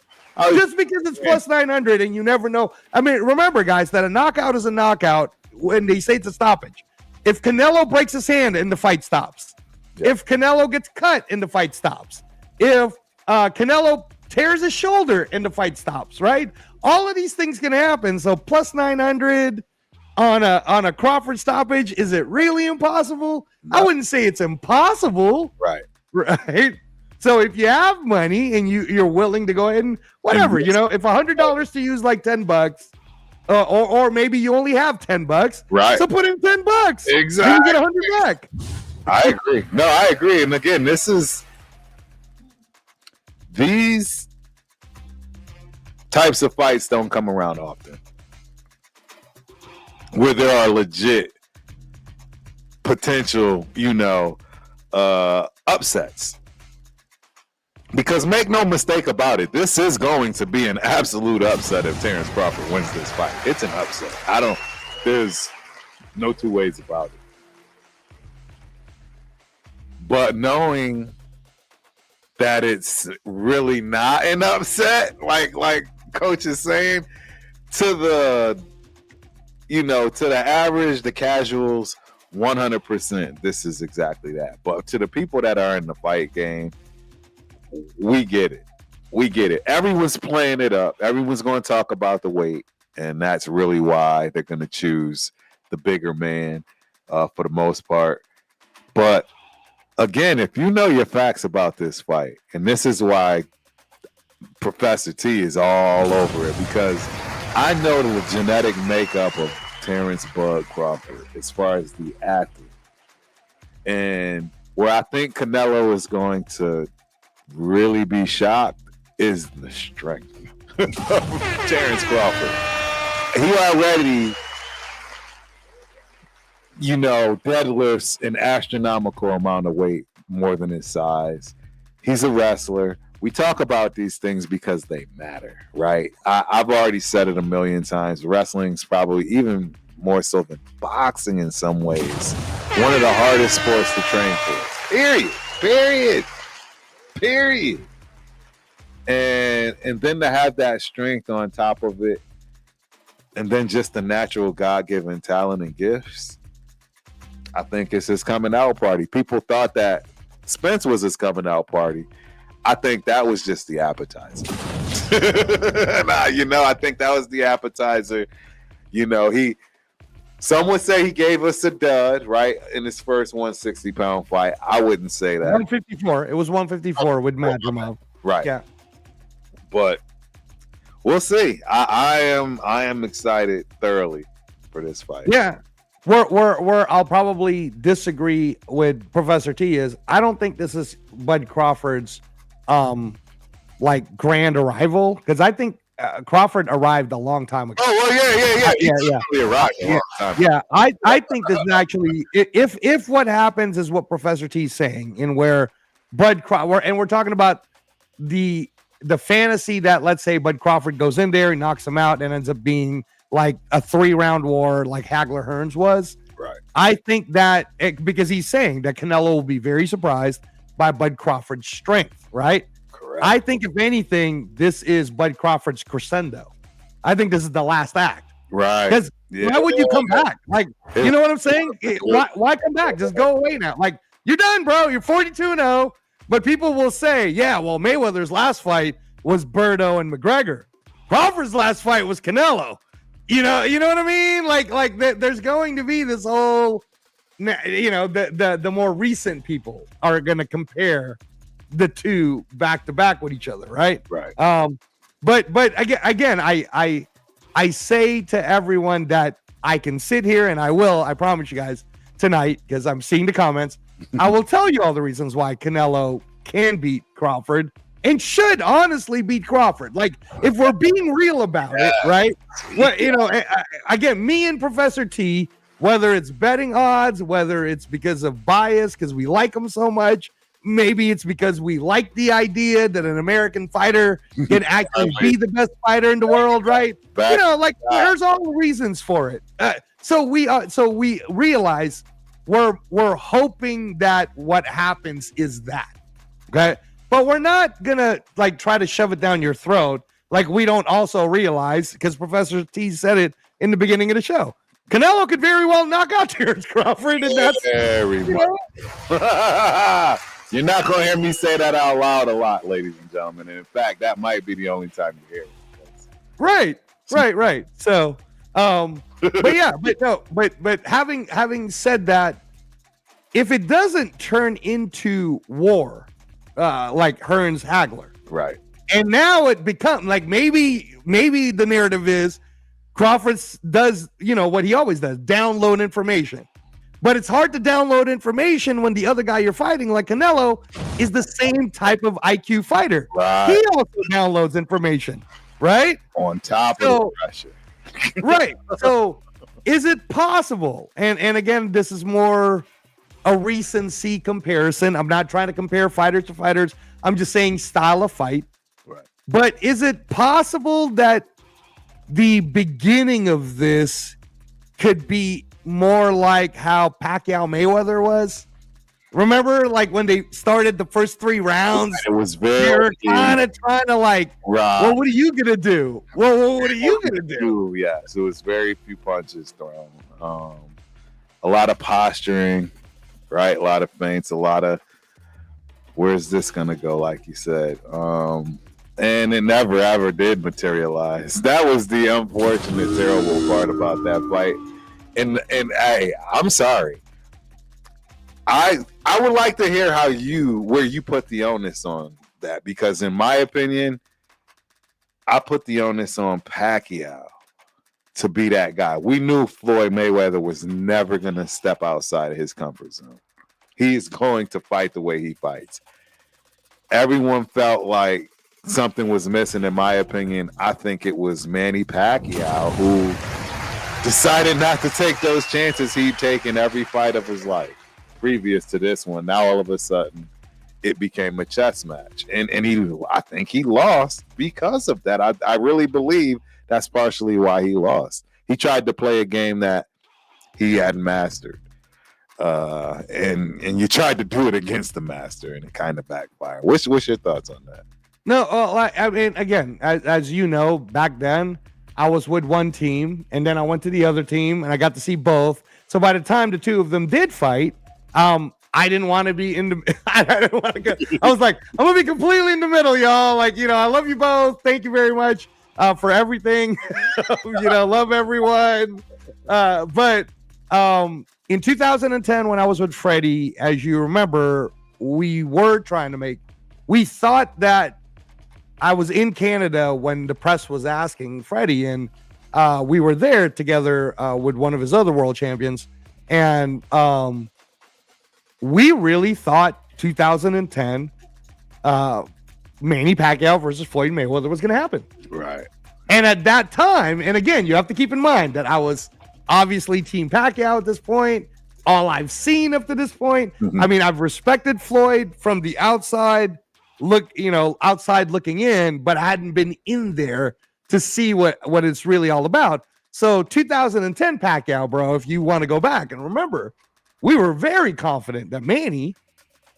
Just because it's plus 900 and you never know. I mean, remember, guys, that a knockout is a knockout when they say it's a stoppage. If Canelo breaks his hand and the fight stops, if Canelo gets cut and the fight stops, if Canelo tears his shoulder and the fight stops, right? All of these things can happen. So plus 900 on a Crawford stoppage, is it really impossible? No. I wouldn't say it's impossible. Right. So if you have money and you're willing to go ahead and whatever, if $100 to use like $10, or maybe you only have $10, right? So put in $10. Exactly. You get 100 back. I agree. No, I agree. And again, these types of fights don't come around often, where there are legit potential, upsets. Because make no mistake about it, this is going to be an absolute upset if Terence Crawford wins this fight. It's an upset. There's no two ways about it. But knowing that it's really not an upset, like Coach is saying, to the average, the casuals, 100%, this is exactly that. But to the people that are in the fight game, we get it. Everyone's playing it up. Everyone's going to talk about the weight, and that's really why they're going to choose the bigger man for the most part. But again, if you know your facts about this fight, and this is why Professor T is all over it, because I know the genetic makeup of Terence Bud Crawford as far as the athlete. And where I think Canelo is going to really be shocked is the strength of Terence Crawford. He already, deadlifts an astronomical amount of weight more than his size. He's a wrestler. We talk about these things because they matter, right? I've already said it a million times. Wrestling's probably even more so than boxing in some ways one of the hardest sports to train for. Period. And then to have that strength on top of it, and then just the natural God-given talent and gifts, I think it's his coming out party. People thought that Spence was his coming out party. I think that was just the appetizer. I think that was the appetizer. Some would say he gave us a dud, right, in his first 160-pound fight. I wouldn't say that. 154. It was 154 with Madrimov. Right. Yeah. But we'll see. I am excited thoroughly for this fight. Yeah. Where I'll probably disagree with Professor T is I don't think this is Bud Crawford's grand arrival, because I think Crawford arrived a long time ago. Oh, well, yeah. He arrived a long time ago. Yeah, I think this is actually, if what happens is what Professor T is saying, and where Bud Crawford, and we're talking about the fantasy that, let's say, Bud Crawford goes in there, he knocks him out, and ends up being like a 3-round war like Hagler Hearns was. Right. I think that because he's saying that Canelo will be very surprised by Bud Crawford's strength, right? Correct. I think if anything, this is Bud Crawford's crescendo. I think this is the last act. Right. Because why would you come back? Like, you know what I'm saying? Why come back? Just go away now. Like, you're done, bro. You're 42-0. But people will say, yeah, well, Mayweather's last fight was Berto and McGregor. Crawford's last fight was Canelo. You know what I mean? Like there's going to be this whole, the more recent people are going to compare the two back to back with each other, right? Right. But again, I say to everyone that I can sit here, and I promise you guys tonight, because I'm seeing the comments, I will tell you all the reasons why Canelo can beat Crawford and should honestly beat Crawford. Like, if we're being real about it, right? Well, again, me and Professor T, whether it's betting odds, whether it's because of bias, because we like him so much, maybe it's because we like the idea that an American fighter can actually be the best fighter in the world, right? There's all the reasons for it. So we realize we're hoping that what happens is that, okay? But we're not gonna try to shove it down your throat. Like, we don't also realize, because Professor T said it in the beginning of the show, Canelo could very well knock out Terence Crawford, and that's very much. You're not going to hear me say that out loud a lot, ladies and gentlemen. And in fact, that might be the only time you hear it. Right. So, but yeah, but having said that, if it doesn't turn into war, like Hearns Hagler, right, and now it becomes like maybe the narrative is Crawford does what he always does, download information. But it's hard to download information when the other guy you're fighting, like Canelo, is the same type of IQ fighter. Right. He also downloads information, right? On top of the pressure. Right. So is it possible? And again, this is more a recency comparison. I'm not trying to compare fighters to fighters. I'm just saying style of fight. Right. But is it possible that the beginning of this could be more like how Pacquiao Mayweather was? Remember, like when they started the first 3 rounds, it was they were kind of trying to like, well, what are you gonna do? Well, what are you gonna do? Yes, it was very few punches thrown. A lot of posturing, right? A lot of feints, a lot of where's this gonna go, like you said. And it never ever did materialize. That was the unfortunate, terrible part about that fight. And hey, I'm sorry. I would like to hear where you put the onus on that, because in my opinion, I put the onus on Pacquiao to be that guy. We knew Floyd Mayweather was never going to step outside of his comfort zone. He's going to fight the way he fights. Everyone felt like something was missing. In my opinion, I think it was Manny Pacquiao who decided not to take those chances he'd taken every fight of his life previous to this one. Now all of a sudden it became a chess match, and I think he lost because of that. I really believe that's partially why he lost. He tried to play a game that he hadn't mastered, and you tried to do it against the master, and it kind of backfired. What's your thoughts on that? No, I mean, again, as you know, back then I was with one team, and then I went to the other team, and I got to see both. So by the time the two of them did fight, I didn't want to be in the. I didn't want to go. I was like, I'm gonna be completely in the middle, y'all. Like, I love you both. Thank you very much for everything. Love everyone. But in 2010, when I was with Freddie, as you remember, we thought that I was in Canada when the press was asking Freddie, and we were there together with one of his other world champions, and we really thought 2010 Manny Pacquiao versus Floyd Mayweather was going to happen. Right. And at that time, and again, you have to keep in mind that I was obviously Team Pacquiao at this point. All I've seen up to this point. Mm-hmm. I mean, I've respected Floyd from the outside outside looking in, but I hadn't been in there to see what it's really all about. So 2010 Pacquiao, bro, if you want to go back and remember, we were very confident that Manny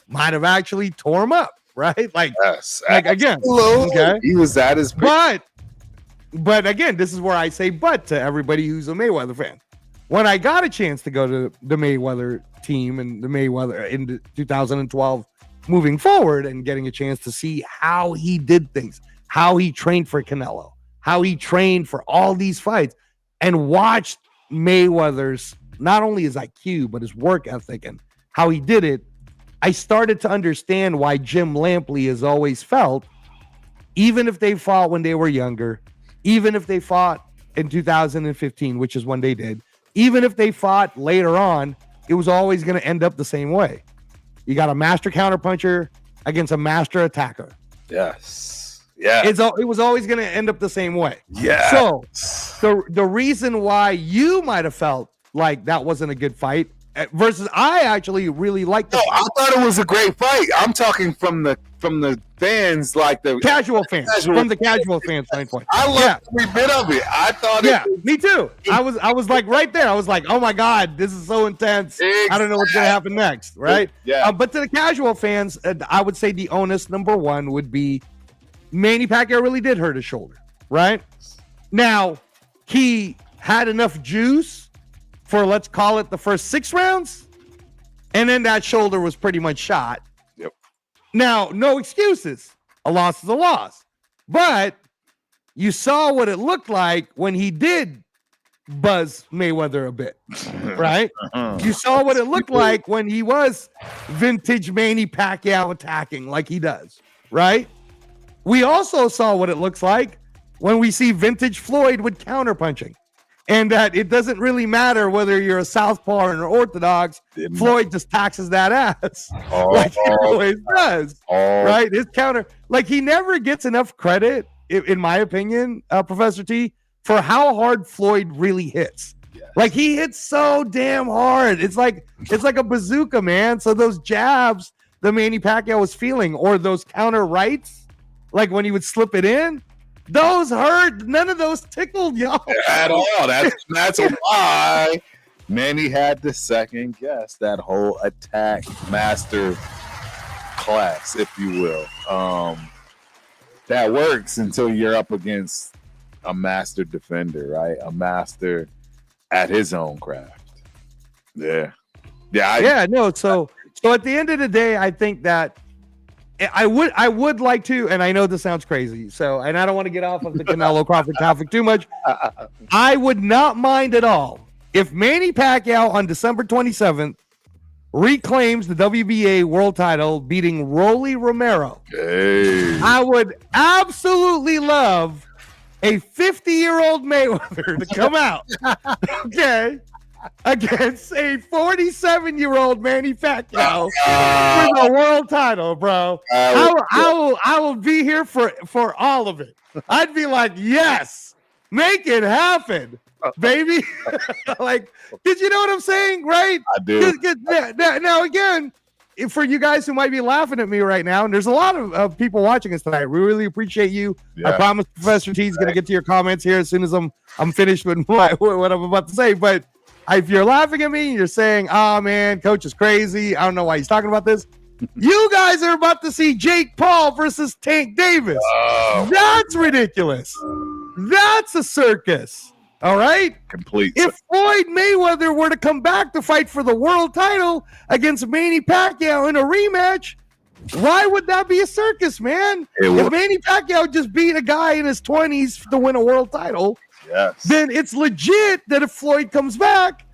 might have actually tore him up, right? Like, yes, like again, okay, he was at his but again, this is where I say but to everybody who's a Mayweather fan. When I got a chance to go to the Mayweather team and the Mayweather in 2012, moving forward and getting a chance to see how he did things, how he trained for Canelo, how he trained for all these fights, and watched Mayweather's, not only his IQ, but his work ethic and how he did it, I started to understand why Jim Lampley has always felt, even if they fought when they were younger, even if they fought in 2015, which is when they did, even if they fought later on, it was always going to end up the same way. You got a master counterpuncher against a master attacker. Yes. Yeah. It was always going to end up the same way. Yeah. So the reason why you might have felt like that wasn't a good fight versus I actually really liked the fight. I thought it was a great fight. I'm talking from the fans, like the casual fans, from the casual fans standpoint. I loved every bit of it. I thought me too. I was like right there. I was like, oh my God, this is so intense. Exactly. I don't know what's going to happen next, right? Yeah. But to the casual fans, I would say the onus number one would be Manny Pacquiao really did hurt his shoulder, right? Now, he had enough juice for, let's call it, the first 6 rounds, and then that shoulder was pretty much shot. Yep. Now, no excuses. A loss is a loss. But you saw what it looked like when he did buzz Mayweather a bit, right? You saw what it looked like when he was vintage Manny Pacquiao attacking like he does, right? We also saw what it looks like when we see vintage Floyd with counterpunching. And that it doesn't really matter whether you're a southpaw or an orthodox. Floyd just taxes that ass like he always does, right? His counter, like he never gets enough credit, in my opinion, Professor T, for how hard Floyd really hits. Yes. Like he hits so damn hard. It's like a bazooka, man. So those jabs that Manny Pacquiao was feeling, or those counter rights, like when he would slip it in, those hurt. None of those tickled y'all at all. That's why Manny had to second guess that whole attack master class, if you will. That works until you're up against a master defender, right? A master at his own craft. Yeah. So at the end of the day, I think that I would like to, and I know this sounds crazy, and I don't want to get off of the Canelo Crawford topic too much. I would not mind at all if Manny Pacquiao on December 27th reclaims the WBA world title, beating Rolly Romero. Hey. I would absolutely love a 50-year-old Mayweather to come out, okay, against a 47-year-old Manny Pacquiao for the world title, bro. I will be here for all of it. I'd be like, yes, make it happen, baby. Like, did you know what I'm saying, right? I do. Now, again, for you guys who might be laughing at me right now, and there's a lot of people watching us tonight, we really appreciate you. Yeah. I promise Professor T is going to get to your comments here as soon as I'm finished with what I'm about to say. But if you're laughing at me and you're saying, oh, man, coach is crazy, I don't know why he's talking about this. You guys are about to see Jake Paul versus Tank Davis. Oh. That's ridiculous. That's a circus. All right? Complete. If Floyd Mayweather were to come back to fight for the world title against Manny Pacquiao in a rematch, why would that be a circus, man? If Manny Pacquiao just beat a guy in his 20s to win a world title, yes, then it's legit that if Floyd comes back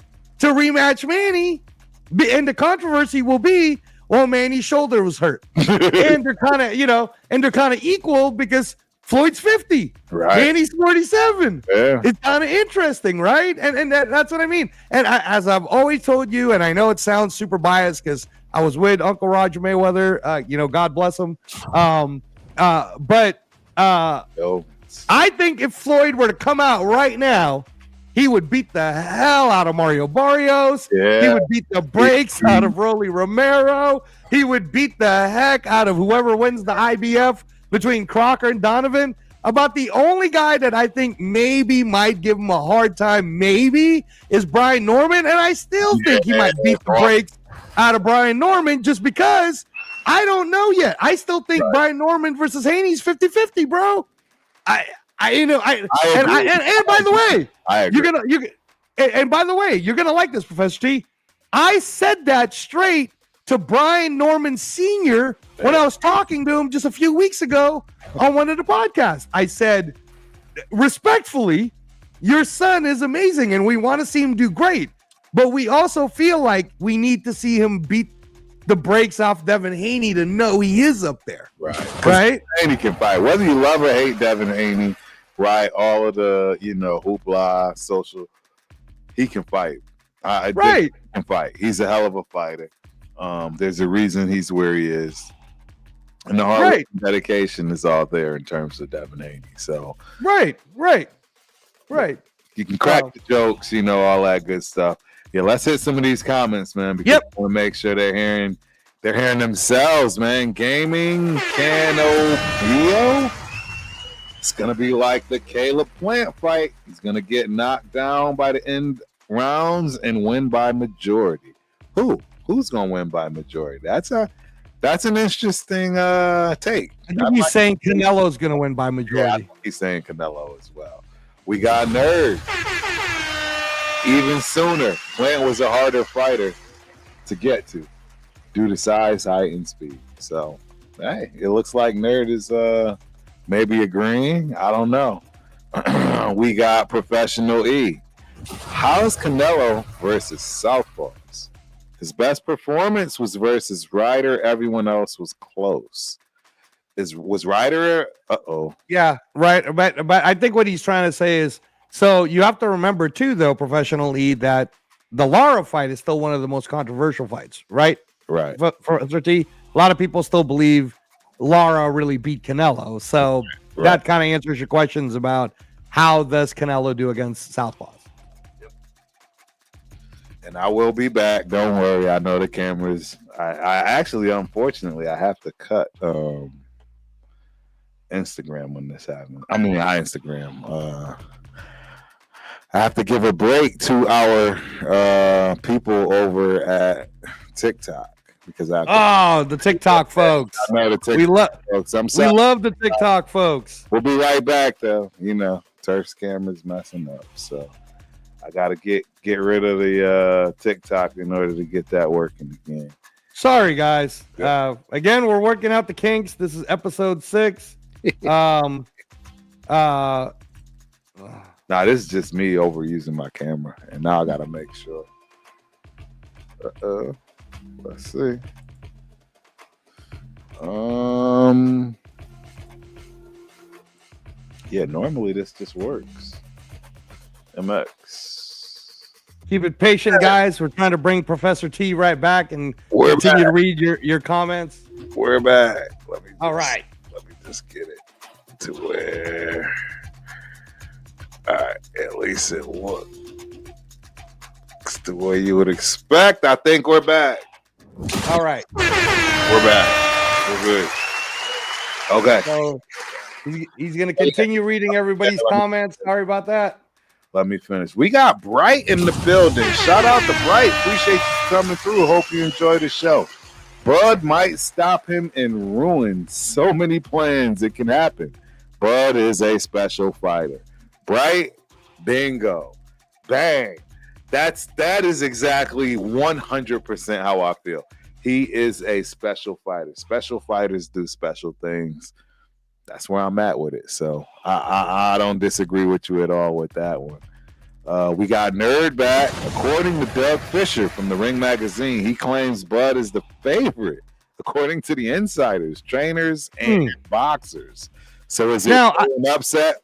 to rematch Manny, and the controversy will be, well, Manny's shoulder was hurt. And they're kind of equal because Floyd's 50, right? Manny's 47. Yeah. It's kind of interesting, right? And that's what I mean. And as I've always told you, and I know it sounds super biased because I was with Uncle Roger Mayweather, God bless him. But I think if Floyd were to come out right now, he would beat the hell out of Mario Barrios. Yeah. He would beat the brakes out of Rolly Romero. He would beat the heck out of whoever wins the IBF between Crocker and Donovan. About the only guy that I think maybe might give him a hard time, maybe, is Brian Norman. And I still think he might beat the brakes out of Brian Norman just because I don't know yet. I still think Brian Norman versus Haney's 50-50, bro. And by the way, you're gonna like this, Professor T. I said that straight to Brian Norman Sr. when I was talking to him just a few weeks ago on one of the podcasts. I said, respectfully, your son is amazing and we want to see him do great, but we also feel like we need to see him beat the brakes off Devin Haney to know he is up there. Right? Haney can fight. Whether you love or hate Devin Haney, right? All of the, hoopla, social, he can fight. He can fight. He's a hell of a fighter. There's a reason he's where he is. And the hard work and dedication is all there in terms of Devin Haney. So Right. You can crack the jokes, all that good stuff. Yeah, let's hit some of these comments, man, because I want to make sure they're hearing themselves, man. Gaming Canelo. It's gonna be like the Caleb Plant fight. He's gonna get knocked down by the end rounds and win by majority. Who's gonna win by majority? That's an interesting take. I think he's saying Canelo's gonna win by majority. Yeah, he's saying Canelo as well. We got Nerd. Even sooner, Plant was a harder fighter to get to due to size, height, and speed. So Hey, it looks like Nerd is maybe agreeing. I don't know. We got Professional E. How's Canelo versus Southpaws? His best performance was versus Ryder. Everyone else was close. Was Ryder? Yeah, right. But I think what he's trying to say is, so you have to remember too, though, Professional E, that the Lara fight is still one of the most controversial fights, right? Right. For a lot of people still believe Lara really beat Canelo. So that kind of answers your questions about how does Canelo do against Southpaws. And I will be back. Don't worry. I know the cameras. I actually, unfortunately, I have to cut Instagram when this happens. I mean, Instagram. I have to give a break to our people over at TikTok because the TikTok folks. I know the TikTok folks. I'm sorry. We love the TikTok folks. We'll be right back though. You know, Turf's camera's messing up, so I gotta get rid of the TikTok in order to get that working again. Sorry, guys. Again, we're working out the kinks. This is episode 6. Nah, this is just me overusing my camera, and now I gotta make sure. Let's see. Yeah, normally this just works. MX. Keep it patient, guys. We're trying to bring Professor T right back and continue to read your comments. We're back. All right. Let me just get it to where. All right, at least it looks the way you would expect. I think we're back. All right. We're back. We're good. Okay. So he's going to continue reading everybody's comments. Sorry about that. Let me finish. We got Bright in the building. Shout out to Bright. Appreciate you coming through. Hope you enjoy the show. Bud might stop him and ruin so many plans. It can happen. Bud is a special fighter. Bright, bingo, bang. That is exactly 100% how I feel. He is a special fighter. Special fighters do special things. That's where I'm at with it. So I don't disagree with you at all with that one. We got Nerd back. According to Doug Fisher from the Ring Magazine, he claims Bud is the favorite, according to the insiders, trainers, and boxers. So is it an upset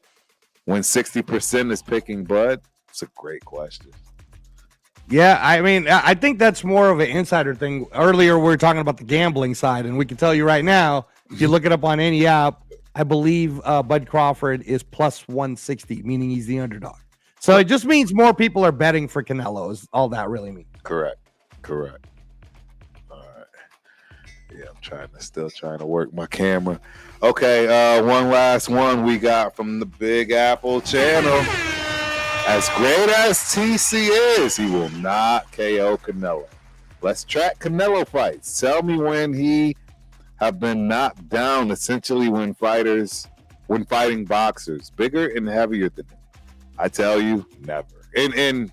when 60% is picking Bud? It's a great question. Yeah, I mean, I think that's more of an insider thing. Earlier, we were talking about the gambling side, and we can tell you right now, if you look it up on any app, I believe Bud Crawford is plus 160, meaning he's the underdog. So it just means more people are betting for Canelo is all that really means. Correct. All right. Yeah, I'm still trying to work my camera. Okay, one last one we got from the Big Apple channel. As great as TC is, he will not KO Canelo. Let's track Canelo fights. Tell me when he have been knocked down, essentially when fighting boxers, bigger and heavier than him. I tell you, never. And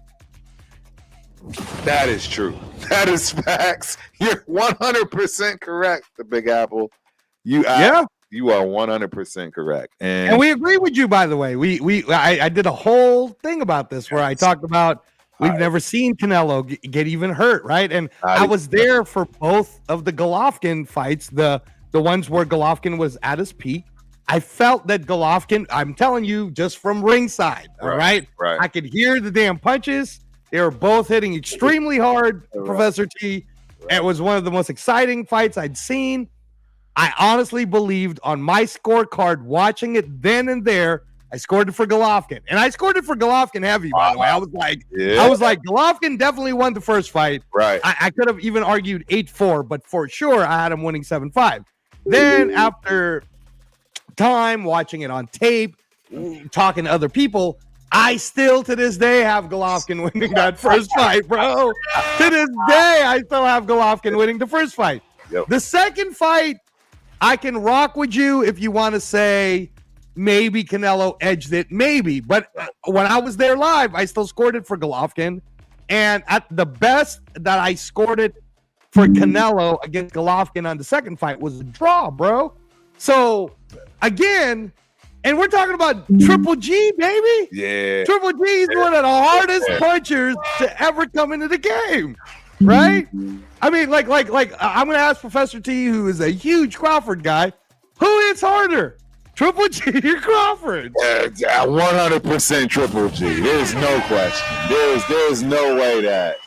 that is true. That is facts. You're 100% correct, the Big Apple. You are 100% correct. And we agree with you, by the way. I did a whole thing about this where I talked about we've never seen Canelo get even hurt, right? And I was there for both of the Golovkin fights, the ones where Golovkin was at his peak. I felt that Golovkin, I'm telling you, just from ringside, all right? I could hear the damn punches. They were both hitting extremely hard, Professor T. It was one of the most exciting fights I'd seen. I honestly believed on my scorecard, watching it then and there, I scored it for Golovkin. And I scored it for Golovkin heavy, by the way. I was like, Golovkin definitely won the first fight. Right. I could have even argued 8-4, but for sure, I had him winning 7-5. Then after time, watching it on tape, talking to other people, I still to this day have Golovkin winning that first fight, bro. To this day, I still have Golovkin winning the first fight. Yep. The second fight, I can rock with you if you want to say maybe Canelo edged it, maybe. But when I was there live, I still scored it for Golovkin. And at the best that I scored it for Canelo against Golovkin on the second fight was a draw, bro. So again, and we're talking about Triple G, baby. Yeah. Triple G is one of the hardest punchers to ever come into the game, right? I mean, like I'm gonna ask Professor T, who is a huge Crawford guy, who hits harder, Triple G or Crawford? 100% Triple G. There's no question. There's no way that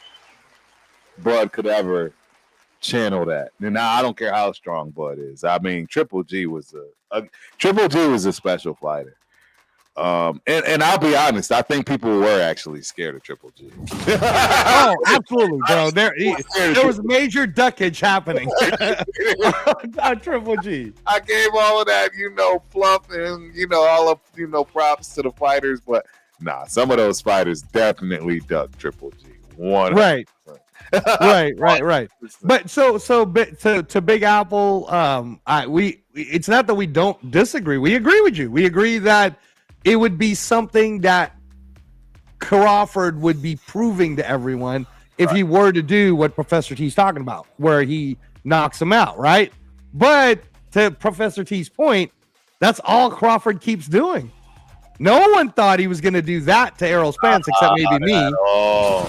Bud could ever channel that. And I don't care how strong Bud is. I mean, Triple G was a special fighter. And I'll be honest, I think people were actually scared of Triple G. Oh, absolutely, bro. There was major duckage happening on Triple G. I gave all of that, fluff and all of props to the fighters, but nah, some of those fighters definitely ducked Triple G. 100%. Right. But so to Big Apple, it's not that we don't disagree. We agree with you. We agree that it would be something that Crawford would be proving to everyone if he were to do what Professor T's talking about, where he knocks him out, right? But to Professor T's point, that's all Crawford keeps doing. No one thought he was going to do that to Errol Spence, except maybe me. No,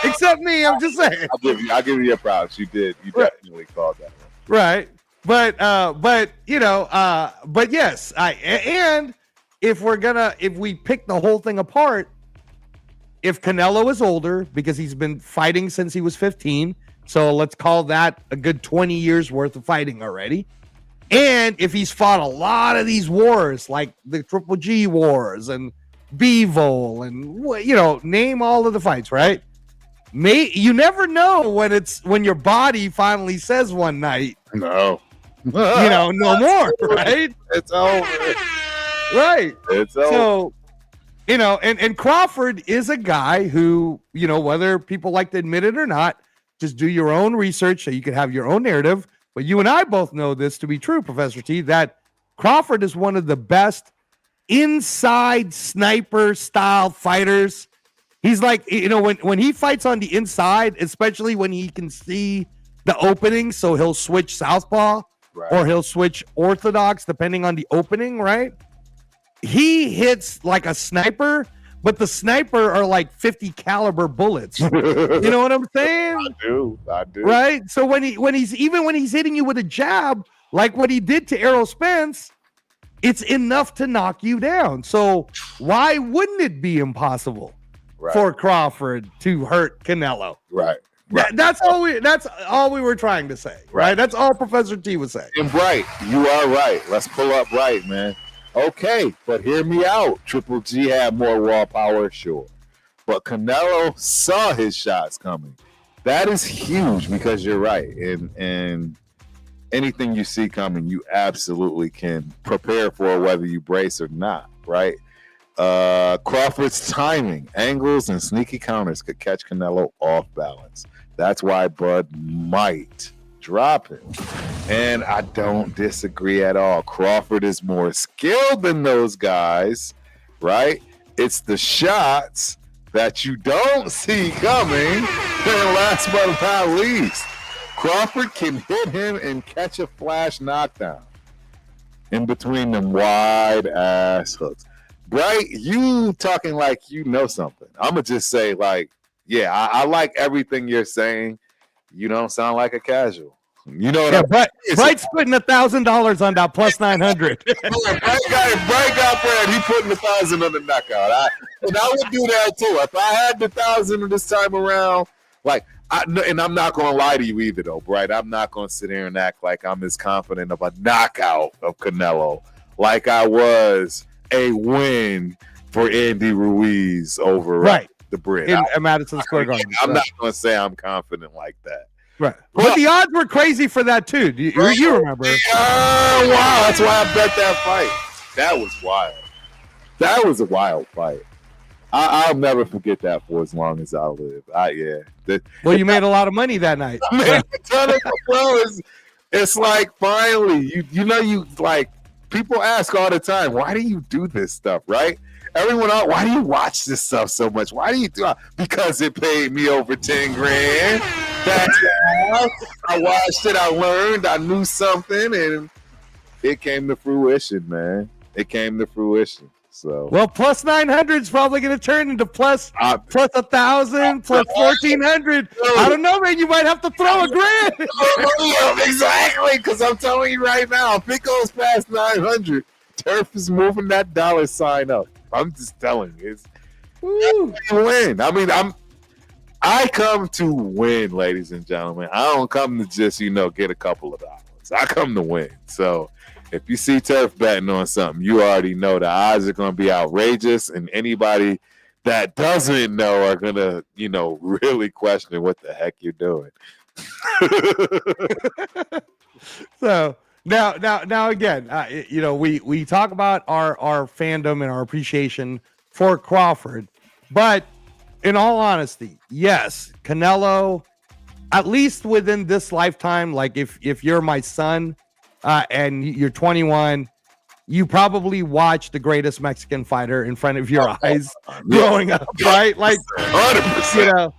except me. I'm just saying. I'll give you your props. You did. You definitely called that one. Right. But yes, and if we pick the whole thing apart, if Canelo is older because he's been fighting since he was 15, so let's call that a good 20 years worth of fighting already. And if he's fought a lot of these wars, like the Triple G wars and Bivol and name all of the fights, right? You never know when your body finally says one night, no, no more, right? It's over. Right. It's over. So, and Crawford is a guy who, whether people like to admit it or not, just do your own research so you can have your own narrative. But you and I both know this to be true, Professor T, that Crawford is one of the best inside sniper style fighters. He's like, when he fights on the inside, especially when he can see the opening, so he'll switch southpaw or he'll switch orthodox depending on the opening, right? He hits like a sniper, but the sniper are like 50 caliber bullets. You know what I'm saying? I do. Right? So when he's hitting you with a jab, like what he did to Errol Spence, it's enough to knock you down. So why wouldn't it be impossible for Crawford to hurt Canelo? Right. That's all we were trying to say. Right? That's all Professor T was saying. And Bright, you are right. Let's pull up Bright, man. Okay, but hear me out. Triple G had more raw power, sure. But Canelo saw his shots coming. That is huge because you're right. And anything you see coming, you absolutely can prepare for whether you brace or not, right? Crawford's timing, angles, and sneaky counters could catch Canelo off balance. That's why Bud might drop him. And I don't disagree at all. Crawford is more skilled than those guys, right? It's the shots that you don't see coming. And last but not least, Crawford can hit him and catch a flash knockdown in between them wide ass hooks. Bright, you talking like you know something. I'm going to just say, I like everything you're saying. You don't sound like a casual. You know what Bright's putting $1,000 on that plus 900. Bright got bread. He putting 1,000 on the knockout. I would do that too. If I had the 1,000 this time around, and I'm not going to lie to you either, though, Bright. I'm not going to sit here and act like I'm as confident of a knockout of Canelo like I was a win for Andy Ruiz over the Brit. In Madison Square Garden. I'm not going to say I'm confident like that. Right. But the odds were crazy for that, too. You remember. Wow. That's why I bet that fight. That was wild. That was a wild fight. I'll never forget that for as long as I live. Well, you made a lot of money that night. It's like finally, you people ask all the time, why do you do this stuff, right? Everyone else, why do you watch this stuff so much? Why do you do it? Because it paid me over 10 grand. I watched it. I learned. I knew something, and it came to fruition, man. It came to fruition. So well, plus 900 is probably going to turn into plus 1,000, plus 1,400. I don't know, man. You might have to throw a grand. Exactly, because I'm telling you right now, if it goes past 900, Turf is moving that dollar sign up. I'm just telling you, it's win. I mean, I come to win, ladies and gentlemen. I don't come to just get a couple of dollars. I come to win. So if you see Turf betting on something, you already know the odds are going to be outrageous, and anybody that doesn't know are going to, really question what the heck you're doing. So now again, we talk about our fandom and our appreciation for Crawford, but in all honesty, yes, Canelo, at least within this lifetime, like if you're my son, and you're 21, you probably watched the greatest Mexican fighter in front of your eyes growing up, right? Like, 100%.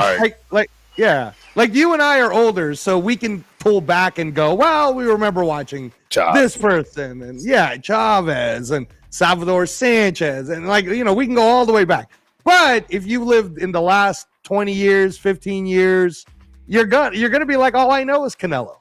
Like you and I are older, so we can pull back and go, well, we remember watching this person, and Chavez and Salvador Sanchez, and we can go all the way back. But if you lived in the last 20 years, 15 years, you're gonna be like, all I know is Canelo.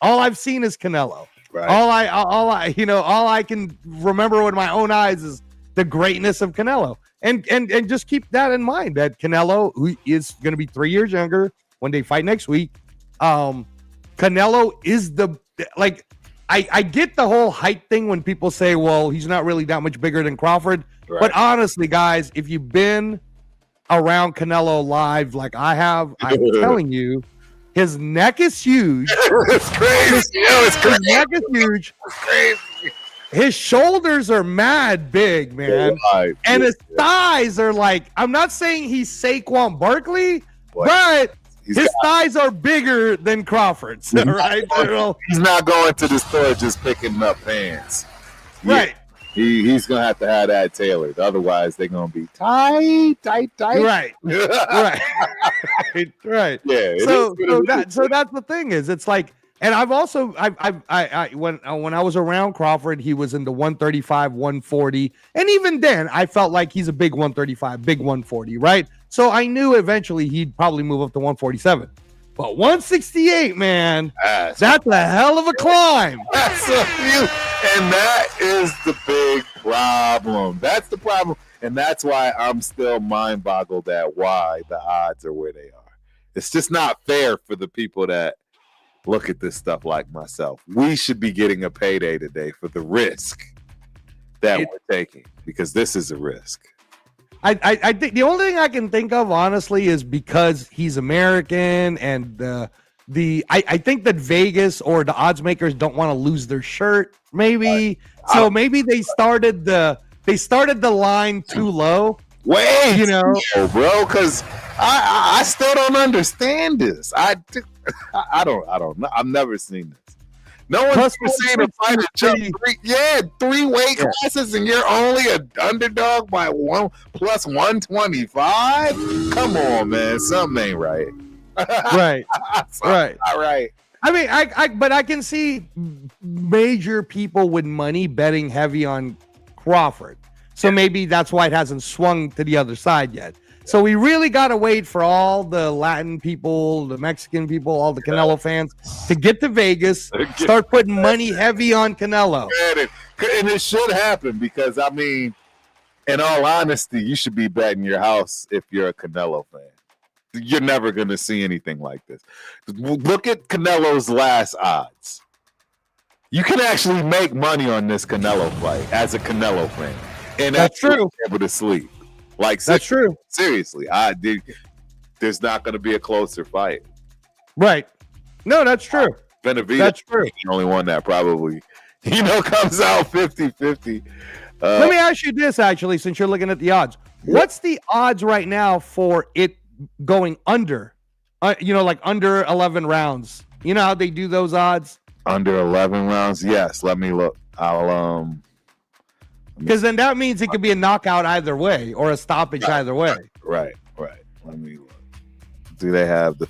All I've seen is Canelo. Right. All I can remember with my own eyes is the greatness of Canelo, and just keep that in mind that Canelo, who is going to be 3 years younger when they fight next week, Canelo is I get the whole height thing when people say, well, he's not really that much bigger than Crawford, right. But honestly, guys, if you've been around Canelo live like I have, I'm telling you. His neck is huge. It's crazy. It's crazy. His neck is huge. It's crazy. His shoulders are mad big, man. And his thighs are I'm not saying he's Saquon Barkley, but his thighs are bigger than Crawford's, right? He's not going to the store just picking up pants. Right. He's going to have that tailored. Otherwise, they're going to be tight. Right. Right. Yeah. So that's the thing is, it's like, and I've also, when I was around Crawford, he was in the 135, 140. And even then, I felt like he's a big 135, big 140, right? So I knew eventually he'd probably move up to 147. But 168, man, that's a hell of a climb. That's and that is the big problem. That's the problem. And that's why I'm still mind boggled at why the odds are where they are. It's just not fair for the people that look at this stuff like myself. We should be getting a payday today for the risk that we're taking, because this is a risk. I think the only thing I can think of, honestly, is because he's American, and I think that Vegas or the odds makers don't want to lose their shirt, maybe. So maybe they started the line too low. Wait, bro, because I still don't understand this. I don't know. I've never seen this. No one's ever seen a fighter jump three weight classes, and you're only an underdog by plus 125. Come on, man, something ain't right. Right. Right. All right. I mean, but I can see major people with money betting heavy on Crawford. So maybe that's why it hasn't swung to the other side yet. So we really got to wait for all the Latin people, the Mexican people, all the Canelo fans to get to Vegas, start putting money heavy on Canelo. And it should happen, because, I mean, in all honesty, you should be betting your house if you're a Canelo fan. You're never going to see anything like this. Look at Canelo's last odds. You can actually make money on this Canelo fight as a Canelo fan. And that's true. Able to sleep. That's true. Seriously, there's not going to be a closer fight. Right. No, that's true. Benavidez, that's true. The only one that probably, comes out 50-50. Let me ask you this, actually, since you're looking at the odds. What's the odds right now for it going under? Like under 11 rounds. You know how they do those odds? Under 11 rounds? Yes. Let me look. Because then that means it could be a knockout either way, or a stoppage either way. Right. Let me look. Do they have the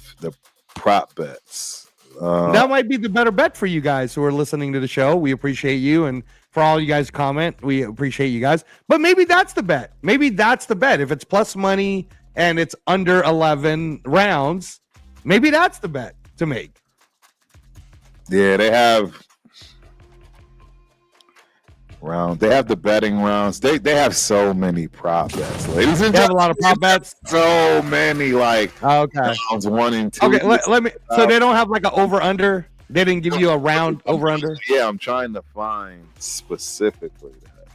prop bets. That might be the better bet for you guys who are listening to the show. We appreciate you, and for all you guys comment, we appreciate you guys. But maybe that's the bet. Maybe that's the bet. If it's plus money and it's under 11 rounds, maybe that's the bet to make. Yeah, they have round. They have the betting rounds. They have so many prop bets, ladies and gentlemen. They have a lot of prop bets. So many, like okay, rounds 1 and 2. Okay, let me. So they don't have like an over under. They didn't give you a round over under. Yeah, I'm trying to find specifically that.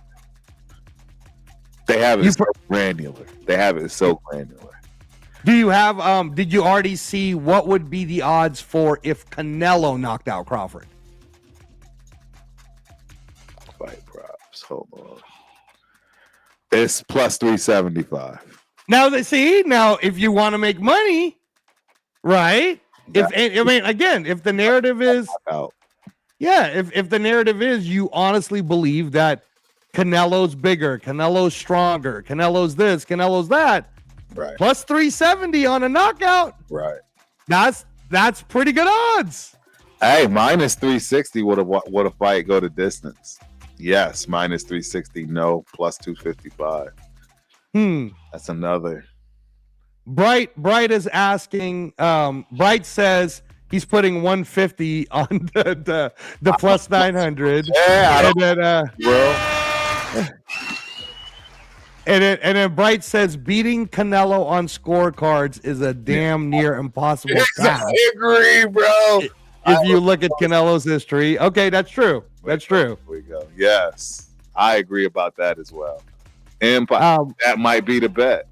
They have it so granular. They have it so granular. Do you have? Did you already see what would be the odds for if Canelo knocked out Crawford? Fight props. Hold on. It's plus 375. Now if you want to make money, right? If the narrative is if the narrative is you honestly believe that Canelo's bigger, Canelo's stronger, Canelo's this, Canelo's that, right? Plus 370 on a knockout, right? That's pretty good odds. Hey, minus 360 would a fight go to distance? Yes, minus 360. No, plus 255. That's another. Bright is asking. Bright says he's putting 150 on the plus 900. Yeah, and then Bright says beating Canelo on scorecards is a damn near impossible task. I agree, bro. If you look at Canelo's history, okay, that's true. That's true. There we go. Yes, I agree about that as well. And that might be the bet.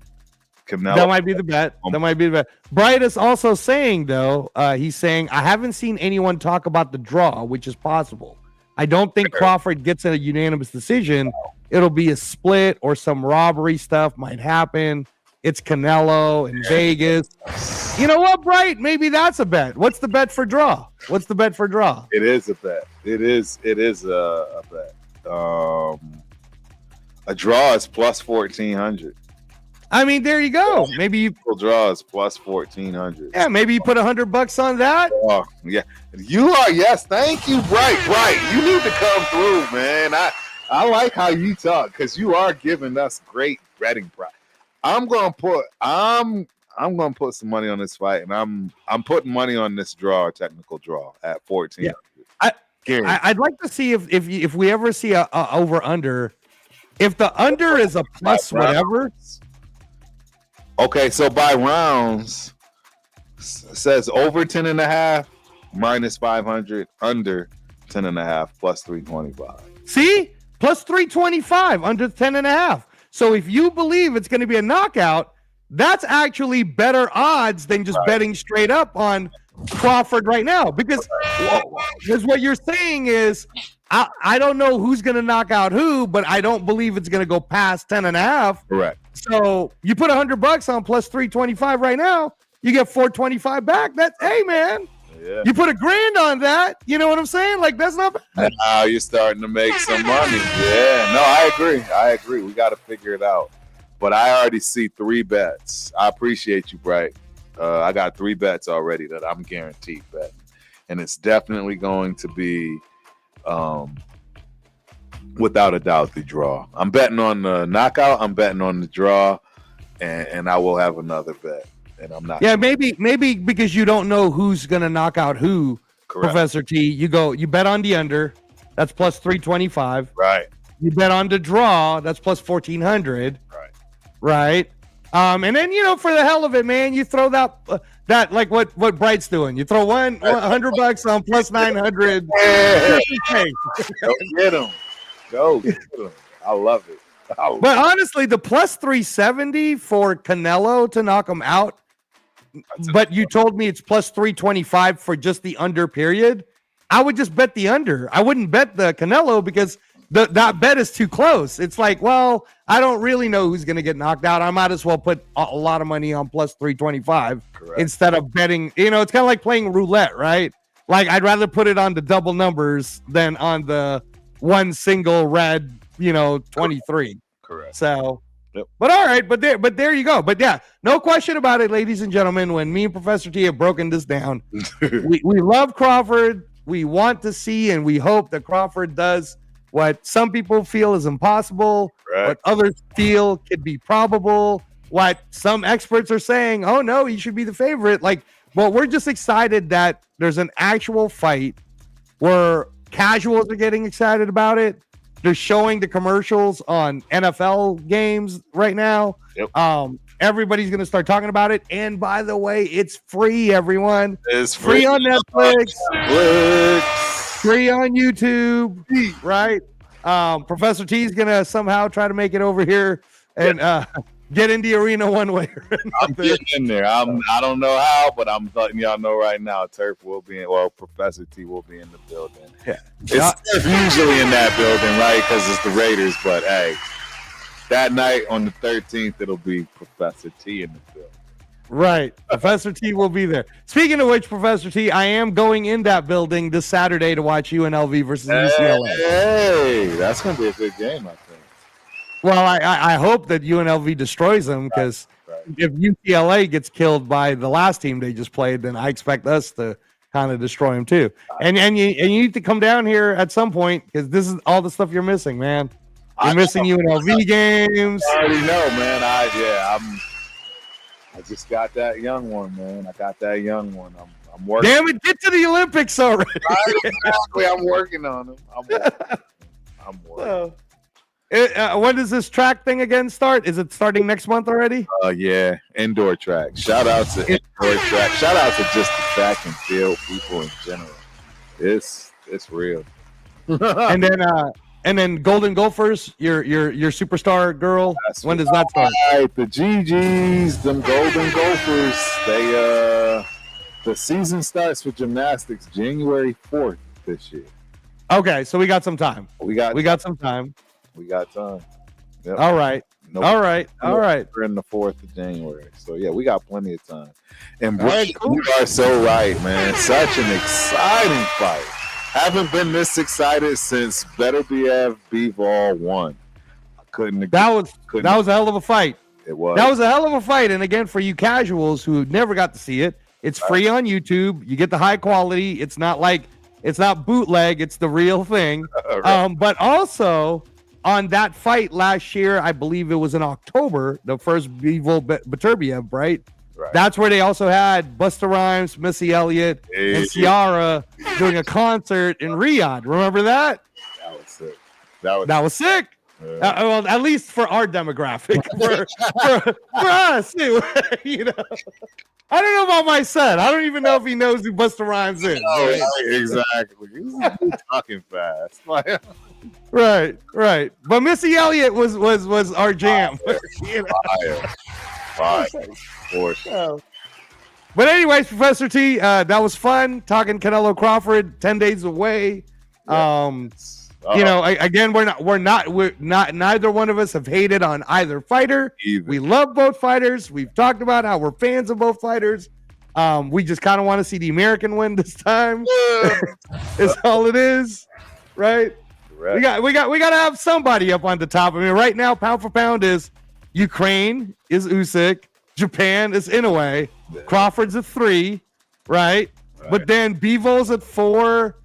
Canelo. That might be the bet. That might be the bet. Bright is also saying, though, he's saying, I haven't seen anyone talk about the draw, which is possible. I don't think Crawford gets a unanimous decision. It'll be a split or some robbery stuff might happen. It's Canelo in Vegas. You know what, Bright? Maybe that's a bet. What's the bet for draw? What's the bet for draw? It is a bet. It is a bet. A draw is plus 1,400. I mean, there you go. Maybe you draw is plus 1,400. Yeah, maybe you put $100 on that. Oh, yeah, you are. Yes, thank you, Bright. You need to come through, man. I like how you talk because you are giving us great betting price. I'm gonna put some money on this fight, and I'm putting money on this draw, technical draw at 14. Yeah. I'd like to see if we ever see a over under. If the under is a plus whatever. Okay, so by rounds, it says over 10.5, minus 500, under 10.5, plus 325. See? Plus 325, under 10.5. So if you believe it's going to be a knockout, that's actually better odds than just betting straight up on Crawford right now. Because what you're saying is, I don't know who's going to knock out who, but I don't believe it's going to go past 10.5. Correct. So you put $100 on plus 325 right now, you get 425 back. That's, hey man, you put $1,000 on that. You know what I'm saying? Like that's not bad. Now you're starting to make some money. Yeah, no, I agree. We got to figure it out. But I already see 3 bets. I appreciate you, Bright. I got 3 bets already that I'm guaranteed betting, and it's definitely going to be, without a doubt, the draw. I'm betting on the knockout. I'm betting on the draw, and I will have another bet. And I'm not. Yeah, maybe because you don't know who's gonna knock out who. Correct. Professor T, you bet on the under. That's plus 325. Right. You bet on the draw. That's plus 1,400. Right. And then for the hell of it, man, you throw that like what Bright's doing. You throw $100 on plus 900. Yeah. Go get him. Go get him. I love it. But honestly, the plus 370 for Canelo to knock him out. But you told me it's plus 325 for just the under period. I would just bet the under. I wouldn't bet the Canelo because that bet is too close. It's like, well, I don't really know who's going to get knocked out. I might as well put a lot of money on plus 325 instead of betting. It's kind of like playing roulette, right? Like I'd rather put it on the double numbers than on the one single red, 23. Correct. So Yep. But all right, but there you go. But yeah, no question about it, ladies and gentlemen. When me and Professor T have broken this down, we love Crawford. We want to see and we hope that Crawford does what some people feel is impossible, Right. what others feel could be probable, what some experts are saying, oh no, he should be the favorite. Like, well, we're just excited that there's an actual fight where casuals are getting excited about it. They're showing the commercials on NFL games right now. Yep. Everybody's going to start talking about it. And by the way, it's free, everyone. It's free on Netflix. Free on YouTube, right? Professor T is going to somehow try to make it over here and get in the arena one way or another. I'm getting in there. I don't know how, but I'm letting y'all know right now. Turf will be in, well, Professor T will be in the building. Yeah. It's usually in that building, right? Because it's the Raiders. But hey, that night on the 13th, it'll be Professor T in the building. Right. Professor T will be there. Speaking of which, Professor T, I am going in that building this Saturday to watch UNLV versus UCLA. Hey, that's going to be a good game, I think. Well, I hope that UNLV destroys them because if UCLA gets killed by the last team they just played, then I expect us to kind of destroy them too. And you need to come down here at some point because this is all the stuff you're missing, man. You're missing UNLV games. I already know, man. I just got that young one, man. I got that young one. I'm working. Damn it, get to the Olympics already. Exactly. I'm working on them. I'm working. When does this track thing again start? Is it starting next month already? Yeah, indoor track. Shout out to indoor track. Shout out to just the track and field people in general. It's real. and then Golden Gophers, your superstar girl. When does that start? Right, the GGs, them Golden Gophers. They the season starts for gymnastics January 4th this year. Okay, so we got some time. We got some time. We got time. Yep. All right. All right. We're in the 4th of January. So, yeah, we got plenty of time. And you are so right, man. Such an exciting fight. Haven't been this excited since Beterbiev Bivol won. That was a hell of a fight. It was. That was a hell of a fight. And again, for you casuals who never got to see it, it's free on YouTube. You get the high quality. It's not bootleg. It's the real thing. Right. But also on that fight last year, I believe it was in October, the first Bivol Beterbiev, right? That's where they also had Busta Rhymes, Missy Elliott, and Ciara doing a concert in Riyadh. Remember that? That was sick. That was sick. Well, at least for our demographic, for us, you know. I don't know about my son. I don't even know if he knows who Busta Rhymes is. Right? Exactly. He's talking fast. Right. But Missy Elliott was our jam. You know? Fire. For sure. But anyways, Professor T, that was fun talking Canelo Crawford. 10 days away. You know, again, we're not. Neither one of us have hated on either fighter. We love both fighters. We've talked about how we're fans of both fighters. We just kind of want to see the American win this time. Is all it is, right? We got to have somebody up on the top. I mean, right now, pound for pound is Ukraine is Usyk, Japan is Inoue, Crawford's at 3, right? But then Bivol's at 4.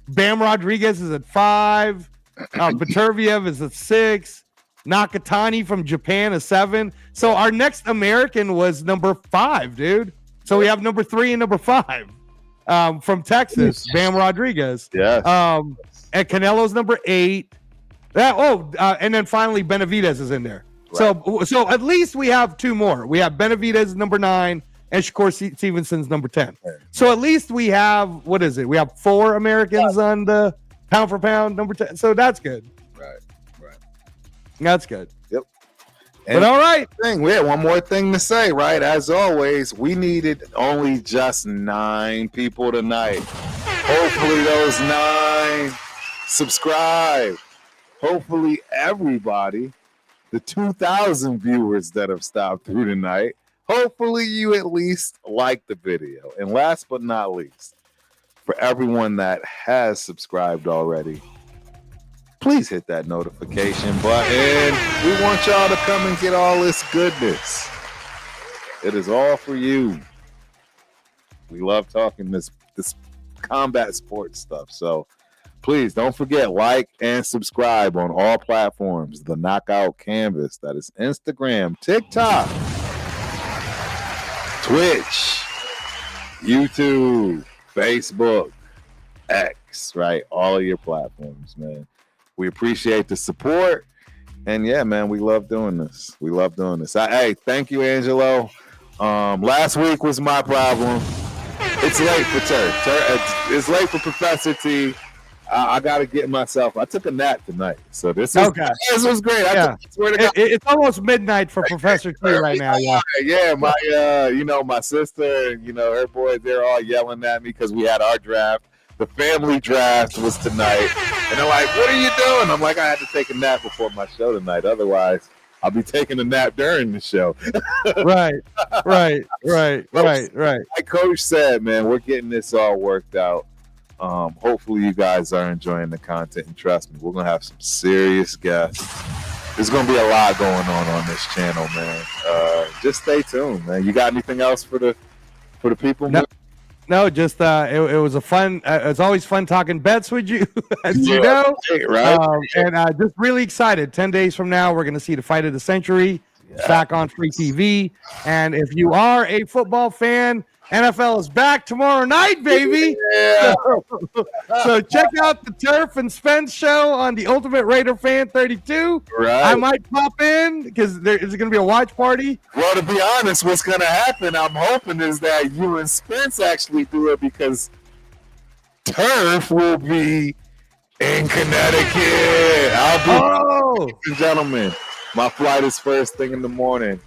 Bam Rodriguez is at 5. Beterbiev is at 6. Nakatani from Japan is 7. So our next American was number 5, dude. So we have number 3 and number 5 from Texas, Bam Rodriguez. Yes. And Canelo's number 8. And then finally Benavidez is in there. Right. So at least we have 2 more. We have Benavidez number 9. And Shakur Stevenson's number 10. So at least we have, what is it? We have 4 Americans on the pound for pound number 10. So that's good. Right. That's good. Yep. But all right. We had one more thing to say, right? As always, we needed only just 9 people tonight. Hopefully those 9 subscribe. Hopefully everybody, the 2,000 viewers that have stopped through tonight, hopefully you at least like the video. And last but not least, for everyone that has subscribed already, please hit that notification button. We want y'all to come and get all this goodness. It is all for you. We love talking this combat sports stuff. So please don't forget, like and subscribe on all platforms. The Knockout Canvas. That is Instagram, TikTok, Twitch, YouTube, Facebook, X, right? All of your platforms, man. We appreciate the support. And yeah, man, we love doing this. Hey, thank you, Angelo. Last week was my problem. It's late for Turf. It's late for Professor T. I got to get myself. I took a nap tonight, so this was great. Yeah. It's almost midnight for Professor T right now. Yeah. My sister and her boys, they're all yelling at me because we had our draft. The family draft was tonight, and they're like, "What are you doing?" I'm like, "I had to take a nap before my show tonight. Otherwise, I'll be taking a nap during the show." Right. Like Coach said, man, we're getting this all worked out. Hopefully you guys are enjoying the content, and trust me, we're gonna have some serious guests. There's gonna be a lot going on this channel, man. Just stay tuned, man. You got anything else for the people? No, just it was a fun. It's always fun talking bets with you, as you know. Right. And just really excited. 10 days from now, we're going to see the fight of the century back on free TV. And if you are a football fan, NFL is back tomorrow night, baby. Yeah. So check out the Turf and Spence show on the Ultimate Raider Fan 32. Right. I might pop in because there is going to be a watch party. Well, to be honest, what's going to happen, I'm hoping, is that you and Spence actually do it because Turf will be in Connecticut. Ladies and gentlemen, my flight is first thing in the morning.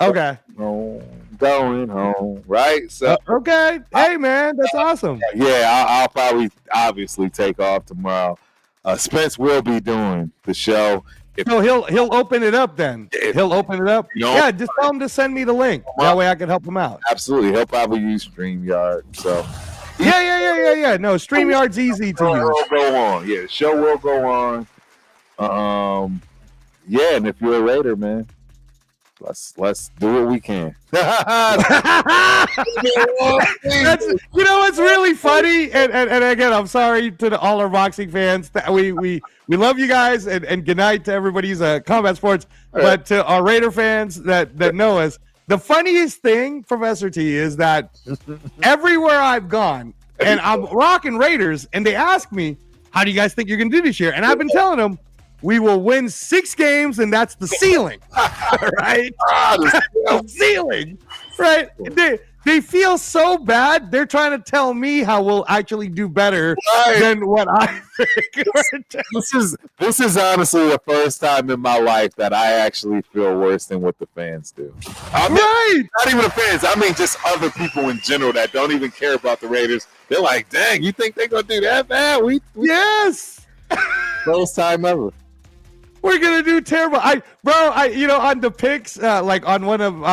Okay. Going home, right? So okay. Hey, man, that's awesome. Yeah, I'll probably obviously take off tomorrow. Spence will be doing the show. He'll open it up then. He'll open it up. Yeah, just tell him to send me the link. That way I can help him out. Absolutely. He'll probably use StreamYard. So yeah. No, StreamYard's easy to use. Will go on. Yeah, the show will go on. Yeah, and if you're a Raider, man, let's do what we can. That's, what's really funny, and again, I'm sorry to all our boxing fans. We love you guys, and good night to everybody who's combat sports. But to our Raider fans that know us, the funniest thing, Professor T, is that everywhere I've gone, and I'm rocking Raiders, and they ask me, "How do you guys think you're going to do this year?" And I've been telling them, we will win 6 games, and that's the ceiling, right? The ceiling, right? They feel so bad. They're trying to tell me how we'll actually do better than what I think. This is honestly the first time in my life that I actually feel worse than what the fans do. Not even the fans. I mean, just other people in general that don't even care about the Raiders. They're like, "Dang, you think they're gonna do that bad?" Yes. First time ever. We're gonna do terrible. On the picks, like on one of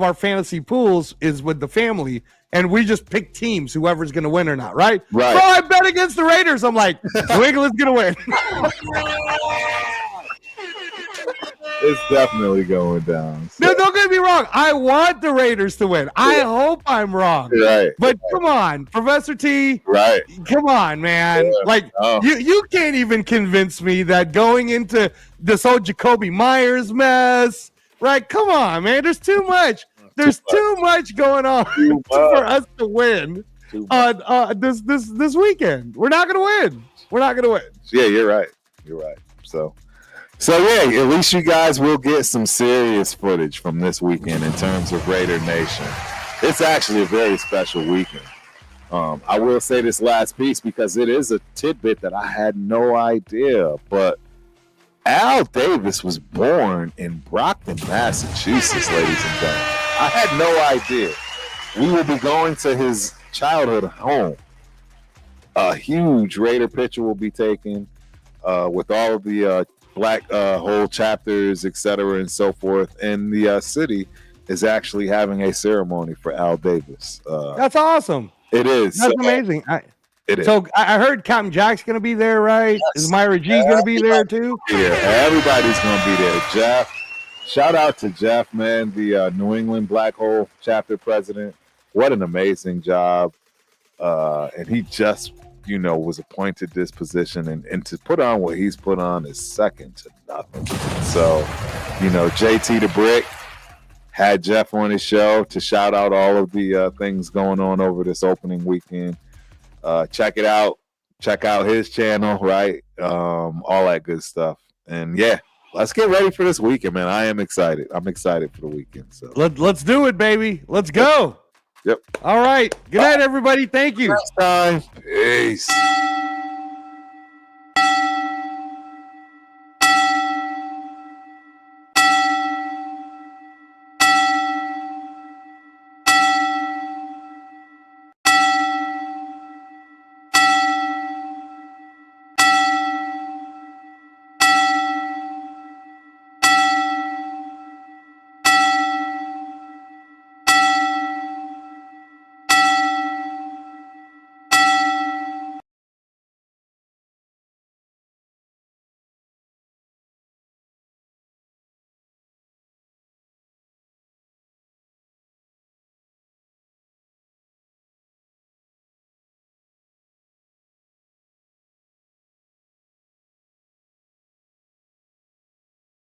our fantasy pools is with the family, and we just pick teams, whoever's gonna win or not, right? Right. Bro, I bet against the Raiders. I'm like, New England's gonna win. It's definitely going down. So. No, don't get me wrong. I want the Raiders to win. I hope I'm wrong. Right. But come on, Professor T. Right. Come on, man. Yeah. Like you can't even convince me that going into this whole Jacoby Myers mess. Right? Come on, man. There's too much. There's too much going on for us to win on this weekend. We're not gonna win. Yeah, you're right. So yeah, at least you guys will get some serious footage from this weekend in terms of Raider Nation. It's actually a very special weekend. I will say this last piece because it is a tidbit that I had no idea, but Al Davis was born in Brockton, Massachusetts, ladies and gentlemen. I had no idea. We will be going to his childhood home. A huge Raider picture will be taken with all of the Black Hole chapters, etc., and so forth. And the city is actually having a ceremony for Al Davis. That's awesome. It is. That's amazing. It is. So I heard Captain Jack's going to be there, right? Yes. Is Myra G going to be there too? Yeah, everybody's going to be there. Jeff, shout out to Jeff, man, the New England Black Hole chapter president. What an amazing job. And he just, was appointed this position. And to put on what he's put on is second to nothing. So, JT the Brick had Jeff on his show to shout out all of the things going on over this opening weekend. Check it out. Check out his channel, right? All that good stuff. And yeah, let's get ready for this weekend, man. I am excited. I'm excited for the weekend. So let's do it, baby. Let's go. Yep. All right. Good night, everybody. Thank you. Next time. Peace.